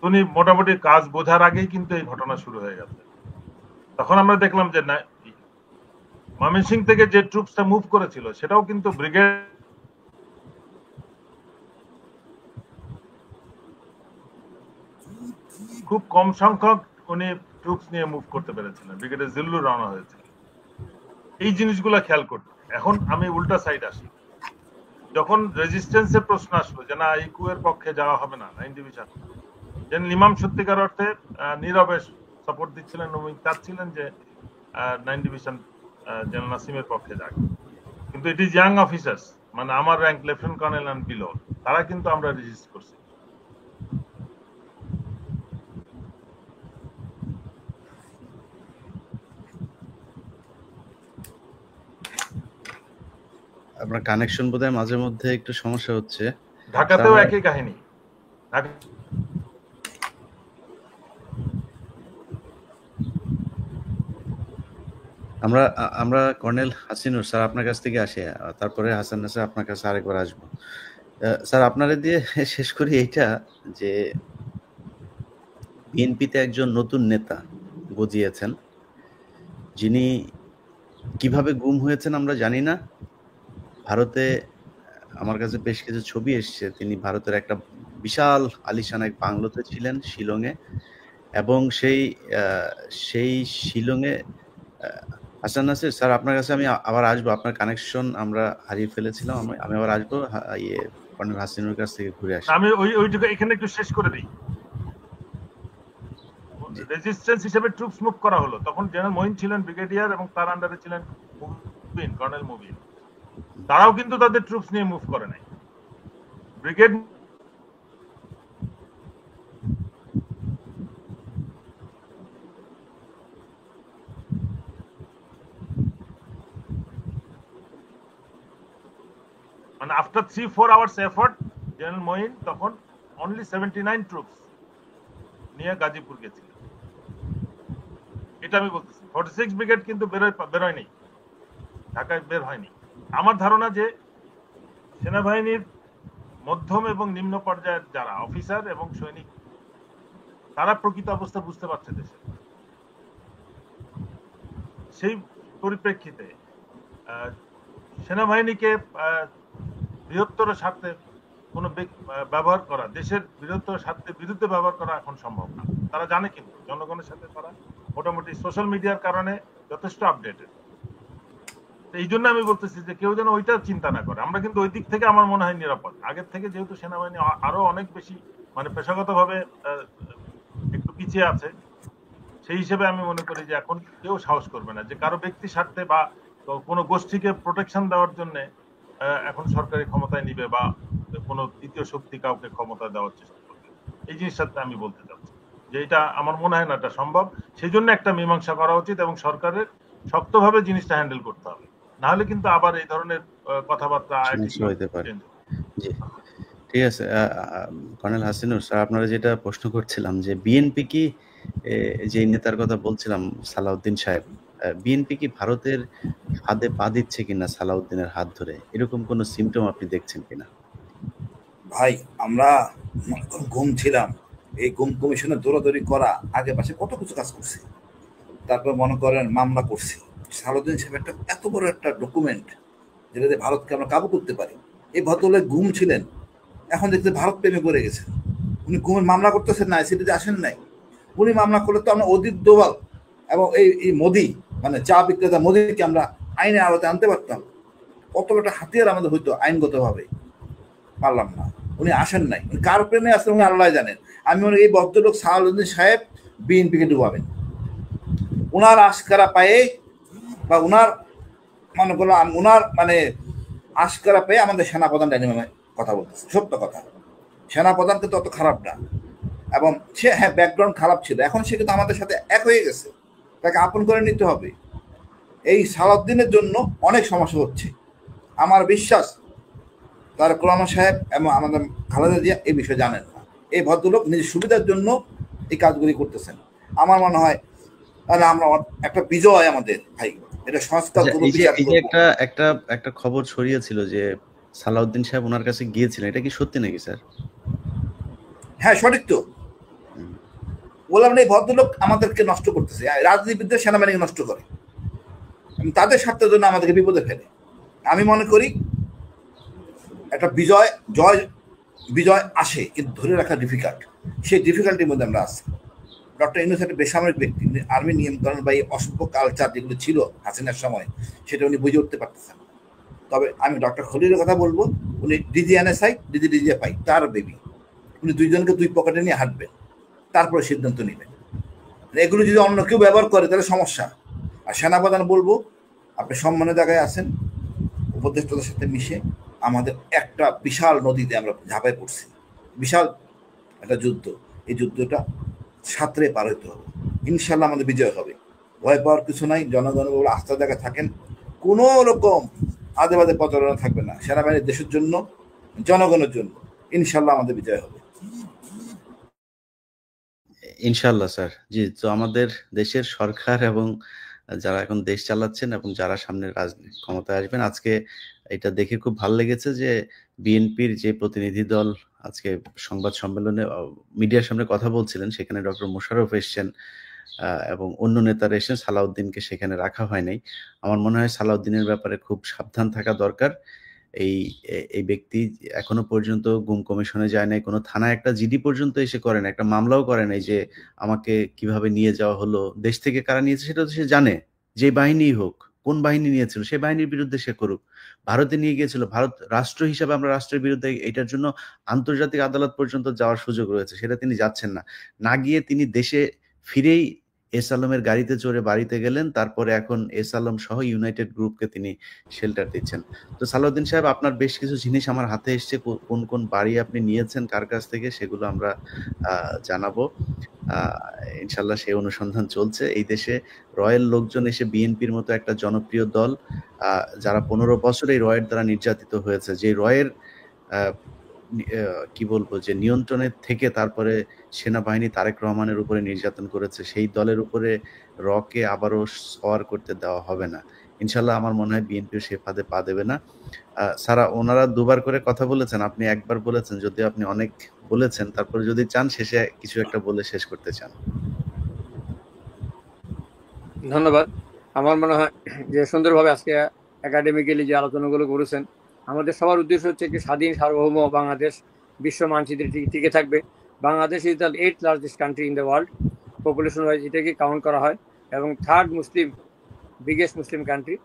উনি মোটামুটি কাজ বোঝার আগেই কিন্তু এই ঘটনা শুরু হয়ে গেছে। তখন আমরা দেখলাম যে ময়মনসিংহ থেকে যে ট্রুপসটা মুভ করেছিল সেটাও কিন্তু ব্রিগেড খুব কম সংখ্যক উনি ট্রুপস নিয়ে মুভ করতে পেরেছিলেন, ব্রিগেডিয়ার জিল্লুর রওনা হয়েছিল। এই জিনিসগুলো খেয়াল করতে। এখন আমি উল্টা সাইড আসি, যখন রেজিস্ট্যান্সের প্রশ্ন আসলো যে না এই কুয়ের পক্ষে যাওয়া হবে না 9 ডিভিশন, জেনারেল ইমাম সত্যিকার অর্থে নীরবে সাপোর্ট দিচ্ছিলেন এবং চাচ্ছিলেন যে 9 ডিভিশন জেনারেল নাসিমের পক্ষে যাক, কিন্তু ইট ইজ ইয়াং অফিসার্স, মানে আমার rank lieutenant colonel and below, তারা কিন্তু আমরা রেজিস্ট করছি। আপনার কানেকশন বোধহয় মাঝে মধ্যে একটু সমস্যা হচ্ছে। ঢাকাতেও একই কাহিনী। আমরা কর্নেল হাসিনুর স্যার আপনার কাছ থেকে আসি, তারপরে হাসান নাসির আপনার কাছে আরেকবার আসবো। স্যার আপনারা দিয়ে শেষ করি এইটা যে বিএনপিতে একজন নতুন নেতা গজিয়েছেন, যিনি কিভাবে গুম হয়েছেন আমরা জানি না। ভারতে আমার কাছে বেশ কিছু ছবি এসছে, তিনি ভারতের একটা বিশাল আলিশান এক বাংলোতে ছিলেন শিলংয়ে, এবং সেই শিলংয়ে হাসান নাসির স্যার আপনার কাছে আমি আবার আসবো, আপনার কানেকশন আমরা হারিয়ে ফেলেছিলাম, আমি আবার আসবো কর্নেল হাসিনুর কাছ থেকে ঘুরে আসি। আমি ওইটুকু এখানে একটু শেষ করে দিই। রেজিস্ট্যান্স হিসেবে ট্রুপস মুভ করা হলো, তখন জেনারেল মঈন ছিলেন ব্রিগেডিয়ার এবং তার আন্ডারে ছিলেন মুবিন, কর্নেল মুবিন। তারাও কিন্তু তাদের ট্রুপস নিয়ে মুভ করে নাই। ব্রিগেড মানে after 3-4 hours effort general Moin তখন অনলি 79 ট্রুপস নিয়ে গাজীপুর গেছিল। এটা আমি বলতেছি। 46 ব্রিগেড কিন্তু বেরোয়নি, ঢাকায় বের হয়নি। আমার ধারণা যে সেনাবাহিনীর মধ্যম এবং নিম্ন পর্যায়ের যারা অফিসার এবং সৈনিক, তারা প্রকৃত অবস্থা বুঝতে পারছে দেশে। সেই পরিপ্রেক্ষিতে সেনাবাহিনীকে বৃহত্তর স্বার্থে কোনো ব্যবহার করা, দেশের বৃহত্তর স্বার্থের বিরুদ্ধে ব্যবহার করা এখন সম্ভব না। তারা জানে, কিন্তু জনগণের সাথে তারা মোটামুটি সোশ্যাল মিডিয়ার কারণে যথেষ্ট আপডেটেড। এই জন্য আমি বলতেছি যে কেউ যেন ওইটা চিন্তা না করে। আমরা কিন্তু ওই দিক থেকে আমার মনে হয় নিরাপদ আগের থেকে, যেহেতু সেনাবাহিনী আরো অনেক বেশি মানে পেশাগতভাবে একটু পিছিয়ে আছে। সেই হিসেবে আমি মনে করি যে এখন কেউ সাহস করবে না যে কারো ব্যক্তি স্বার্থে বা কোনো গোষ্ঠীকে প্রোটেকশন দেওয়ার জন্য এখন সরকারি ক্ষমতায় নিবে বা কোনো তৃতীয় শক্তি কাউকে ক্ষমতা দেওয়ার চেষ্টা করবে। এই জিনিসটাতে আমি বলতে চাচ্ছি যে এটা আমার মনে হয় না এটা সম্ভব। সেই জন্য একটা মীমাংসা করা উচিত এবং সরকারের শক্তভাবে জিনিসটা হ্যান্ডেল করতে হবে, না হলে কিন্তু আবার এই ধরনের কথাবার্তা হইতে পারে। জি ঠিক আছে। কর্নেল হাসিনুর স্যার আপনারা যেটা প্রশ্ন করছিলাম যে বিএনপি কি, যে নেতার কথা বলছিলাম সালাউদ্দিন সাহেব, বিএনপি কি ভারতের ফাঁদে পা দিচ্ছে কিনা সালাউদ্দিনের হাত ধরে, এরকম কোন সিমটম আপনি দেখছেন কিনা? ভাই আমরা ঘুম ছিলাম, এই ঘুম কমিশনের দৌড়াদৌড়ি করা, আগে পাশে কত কিছু কাজ করছি, তারপর মনে করেন মামলা করছি। সালাউদ্দিন সাহেব একটা এত বড় একটা ডকুমেন্ট যেটাতে ভারতকে আমরা কাবু করতে পারি। এই ভদ্রলোক ঘুম ছিলেন, এখন দেখতে ভারত প্রেমে পড়ে গেছেন। উনি ঘুমের মামলা করতেছেন না, সিটিতে আসেন নাই। উনি মামলা করলে তো আমরা অজিত দোভাল এবং এই মোদি, মানে চা বিক্রেতা মোদিকে আমরা আইনের আওতায় আনতে পারতাম। কত একটা হাতিয়ার আমাদের হইতো আইনগতভাবে, পারলাম না। উনি আসেন নাই, উনি কার প্রেমে আসেন উনি আল্লাহ জানেন। আমি মনে এই ভদ্রলোক সালাউদ্দিন সাহেব বিএনপিকে ডুবাবেন। উনার আশকারা পায়ে বা উনার মনে করলাম উনার মানে আশকারা পেয়ে আমাদের সেনাপ্রধান ডাইনামে কথা বলতেছে, সত্য কথা। সেনাপ্রধান কিন্তু অত খারাপ না, এবং সে হ্যাঁ ব্যাকগ্রাউন্ড খারাপ ছিল, এখন সে কিন্তু আমাদের সাথে এক হয়ে গেছে, তাকে আপন করে নিতে হবে। এই সালাউদ্দিনের জন্য অনেক সমস্যা হচ্ছে। আমার বিশ্বাস তারেক রহমান সাহেব এবং আমাদের খালেদা জিয়া এই বিষয়ে জানেন না। এই ভদ্রলোক নিজের সুবিধার জন্য এই কাজগুলি করতেছেন। আমার মনে হয় তাহলে আমরা একটা বিজয় আমাদের ভাই, এটা সংস্কার। একটা খবর ছড়িয়েছিল যে সালাউদ্দিন সাহেব ওনার কাছে গিয়েছিলেন, এটা কি সত্যি নাকি স্যার? হ্যাঁ সঠিক তো। বললাম না এই ভদ্রলোক আমাদেরকে নষ্ট করতেছে, রাজনীতিবিদদের সেনাবাহিনীকে নষ্ট করে, তাদের স্বার্থের জন্য আমাদেরকে বিপদে ফেলে। আমি মনে করি একটা জয় বিজয় আসে, কিন্তু ধরে রাখা ডিফিকাল্ট। সেই ডিফিকাল্টির মধ্যে আমরা আছি। ডক্টর ইউনূস একটা বেসামরিক ব্যক্তি, উনি আর্মি নিয়ন্ত্রণ বা এই অসভ্য কালচার যেগুলো ছিল হাসিনার সময়, সেটা উনি বুঝে উঠতে পারতেছেন। তবে আমি ডক্টর খলিলের কথা বলবো, উনি ডিজিএনএসআই ডিজিএফআই তার বেবি, উনি দুইজনকে দুই পকেটে নিয়ে হাঁটবেন, তারপরে সিদ্ধান্ত নেবেন। এগুলো যদি অন্য কেউ ব্যবহার করে তাহলে সমস্যা। আর সেনাপ্রধান বলবো, আপনি সম্মানের জায়গায় আছেন, উপদেষ্টাদের সাথে মিশে আমাদের একটা বিশাল নদীতে আমরা ঝাঁপায় পড়ছি, বিশাল একটা যুদ্ধ। এই যুদ্ধটা সাঁতরে পার হইতে হবে, ইনশাল্লাহ আমাদের বিজয় হবে। ভয় পাওয়ার কিছু নাই, জনগণের উপর আস্থার জায়গায় থাকেন, কোনো রকম আদে বাদে প্রচারণা থাকবে না। সেনাবাহিনী দেশের জন্য, জনগণের জন্য, ইনশাল্লাহ আমাদের বিজয় হবে। ইনশাল্লাহ স্যার। জি, তো আমাদের দেশের সরকার এবং যারা এখন দেশ চালাচ্ছেন এবং যারা সামনে রাজনীতি ক্ষমতায় আসবেন, আজকে এটা দেখে খুব ভালো লেগেছে যে বিএনপির যে প্রতিনিধি দল আজকে সংবাদ সম্মেলনে মিডিয়ার সামনে কথা বলছিলেন, সেখানে ডক্টর মোশাররফ এসছেন এবং অন্য নেতারা এসেছেন, সালাউদ্দিনকে সেখানে রাখা হয় নাই। আমার মনে হয় সালাউদ্দিনের ব্যাপারে খুব সাবধান থাকা দরকার। এই ব্যক্তি এখনো পর্যন্ত গুম কমিশনে যায় নাই, কোনো থানায় একটা জিডি পর্যন্ত এসে করে না, একটা মামলাও করে নাই যে আমাকে কিভাবে নিয়ে যাওয়া হলো, দেশ থেকে কারা নিয়েছে সেটা তো সে জানে। যে বাহিনী হোক, কোন বাহিনী নিয়েছিল সেই বাহিনীর বিরুদ্ধে সে করুক। ভারতে নিয়ে গিয়েছিল, ভারত রাষ্ট্র হিসাবে আমরা রাষ্ট্রের বিরুদ্ধে এটার জন্য আন্তর্জাতিক আদালত পর্যন্ত যাওয়ার সুযোগ রয়েছে, সেটা তিনি যাচ্ছেন না। না গিয়ে তিনি দেশে ফিরেই এস আলমের গাড়িতে চড়ে বাড়িতে গেলেন, তারপরে এখন এস আলম সহ ইউনাইটেড গ্রুপকে তিনি শেল্টার দিচ্ছেন। তো সালাউদ্দিন সাহেব, আপনার বেশ কিছু জিনিস আমার হাতে এসছে, কোন কোন বাড়ি আপনি নিয়েছেন কার কাছ থেকে, সেগুলো আমরা জানাবো। ইনশাল্লাহ সেই অনুসন্ধান চলছে। এই দেশে রয়ের লোকজন এসে বিএনপির মতো একটা জনপ্রিয় দল, যারা 15 বছর এই রয়ের দ্বারা নির্যাতিত হয়েছে, যে রয়ের কি বলবো যে নিয়ন্ত্রণের থেকে তারপরে সেনাবাহিনী তারেক রহমানের উপরে নির্যাতন করেছে, সেই দলের উপরে রকে আবারও সওয়ার করতে দেওয়া হবে না। ইনশাল্লাহ আমার মনে হয় বিএনপি সে ফাঁদে পা দেবে না। সারা ওনারা দুবার করে কথা বলেছেন, আপনি একবার বলেছেন, যদি আপনি অনেক বলেছেন, তারপরে যদি চান শেষে কিছু একটা বলে শেষ করতে চান। ধন্যবাদ। আমার মনে হয় যে সুন্দরভাবে আজকে একাডেমিক্যালি যে আলোচনাগুলো করেছেন, আমাদের সবার উদ্দেশ্য হচ্ছে একটি স্বাধীন সার্বভৌম বাংলাদেশ বিশ্ব মানচিত্রে টিকে থাকবে। Bangladesh is the 8th largest country in the world, population wise এটাকে কাউন্ট করা হয়, এবং 3rd বিগেস্ট মুসলিম কান্ট্রি।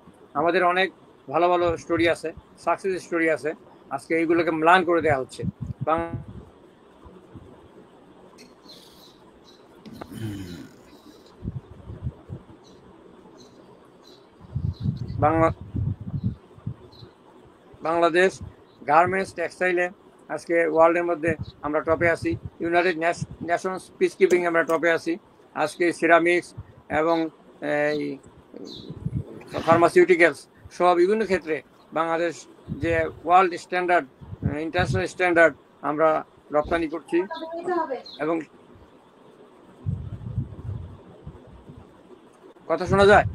আমাদের অনেক ভালো ভালো স্টোরি আছে, সাকসেস স্টোরি আছে, আজকে এইগুলোকে ম্লান করে দেওয়া হচ্ছে। বাংলাদেশ গার্মেন্টস, টেক্সটাইলে আজকে ওয়ার্ল্ডের মধ্যে আমরা টপে আছি। ইউনাইটেড নেশনস পিস কিপিং আমরা টপে আছি। আজকে সিরামিক্স এবং ফার্মাসিউটিক্যালস সহ বিভিন্ন ক্ষেত্রে বাংলাদেশ যে ওয়ার্ল্ড স্ট্যান্ডার্ড, ইন্টারন্যাশনাল স্ট্যান্ডার্ড আমরা রপ্তানি করছি। এবং কথা শোনা যায়?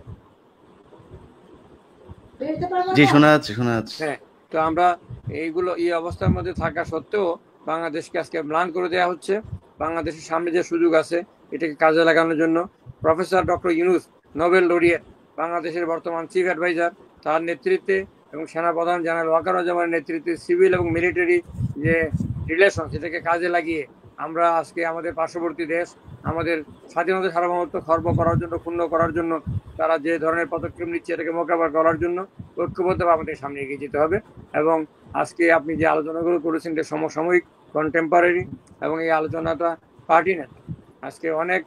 জি, শোনা যাচ্ছে, শোনা যাচ্ছে। হ্যাঁ, তো আমরা এইগুলো এই অবস্থার মধ্যে থাকা সত্ত্বেও বাংলাদেশকে আজকে ম্লান করে দেওয়া হচ্ছে। বাংলাদেশের সামনে যে সুযোগ আছে এটাকে কাজে লাগানোর জন্য professor doctor Yunus, Nobel laureate, বাংলাদেশের বর্তমান চিফ অ্যাডভাইজার, তার নেতৃত্বে এবং সেনাপ্রধান জেনারেল ওয়াকারুজ্জামানের নেতৃত্বে সিভিল এবং মিলিটারি যে রিলেশন, সেটাকে কাজে লাগিয়ে আমরা আজকে আমাদের পার্শ্ববর্তী দেশ আমাদের স্বাধীনতা সার্বভৌমত্ব খর্ব করার জন্য, ক্ষুণ্ণ করার জন্য তারা যে ধরনের পদক্ষেপ নিচ্ছে এটাকে মোকাবেলা করার জন্য ঐক্যবদ্ধভাবে আমাদের সামনে এগিয়ে যেতে হবে। এবং আজকে আপনি যে আলোচনাগুলো করেছেন এটা সমসাময়িক, কন্টেম্পোরারি, এবং এই আলোচনাটা পার্টিনেট। আজকে অনেক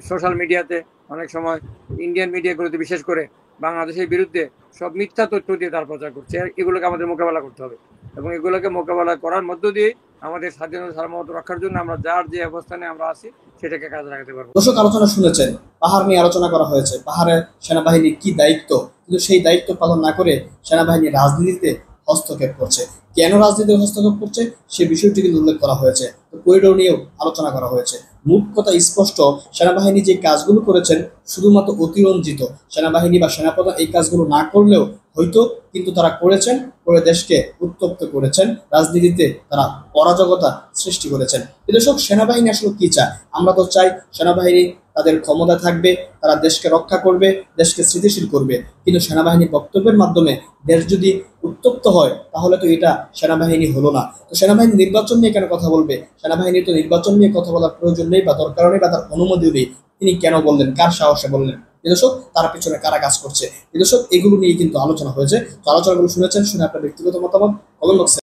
সোশ্যাল মিডিয়াতে অনেক সময় ইন্ডিয়ান মিডিয়াগুলোতে বিশেষ করে বাংলাদেশের বিরুদ্ধে সব মিথ্যা তথ্য দিয়ে তার প্রচার করছে। এগুলোকে আমাদের মোকাবেলা করতে হবে এবং এগুলোকে মোকাবেলা করার মধ্য দিয়ে আমাদের স্বাধীনতা সার্বভৌমত্ব রক্ষার জন্য আমরা যার যে অবস্থানে আমরা আছি সেটাকে কাজে লাগাতে পারবো। দর্শক, আলোচনা শুনেছেন, পাহাড় নিয়ে আলোচনা করা হয়েছে, পাহাড়ের সেনাবাহিনীর কি দায়িত্ব, কিন্তু সেই দায়িত্ব পালন না করে সেনাবাহিনী রাজনীতিতে হস্তক্ষেপ করছে। কেন রাজনীতিতে হস্তক্ষেপ করছে সে বিষয়টি কিন্তু উল্লেখ করা হয়েছে, করিডোর নিয়েও আলোচনা করা হয়েছে। মূল কথা স্পষ্ট, সেনাবাহিনী যে কাজগুলো করেছেন শুধুমাত্র অতিরঞ্জিত। সেনাবাহিনী বা সেনাপ্রধান এই কাজগুলো না করলেও হয়তো, কিন্তু তারা করেছেন, করে দেশকে উত্তপ্ত করেছেন, রাজনীতিতে তারা অরাজকতা সৃষ্টি করেছেন। দর্শক, সেনাবাহিনী আসলে কি চায়? আমরা তো চাই সেনাবাহিনী তাদের ক্ষমতা থাকবে, তারা দেশকে রক্ষা করবে, দেশকে স্থিতিশীল করবে। কিন্তু সেনাবাহিনীর বক্তব্যের মাধ্যমে দেশ যদি উত্তপ্ত হয় তাহলে তো এটা সেনাবাহিনী হলো না। তো সেনাবাহিনী নির্বাচন নিয়ে কেন কথা বলবে? সেনাবাহিনীর তো নির্বাচন নিয়ে কথা বলার প্রয়োজন নেই বা দরকার নেই বা তার অনুমতিও নেই। তিনি কেন বললেন? কার সাহসে বললেন? দর্শক, তার পিছনে কারা কাজ করছে? দর্শক, এগুলো নিয়ে কিন্তু আলোচনা হয়েছে। তো আলোচনাগুলো শুনেছেন, শুনে আপনার ব্যক্তিগত মতামত কমেন্ট বক্সে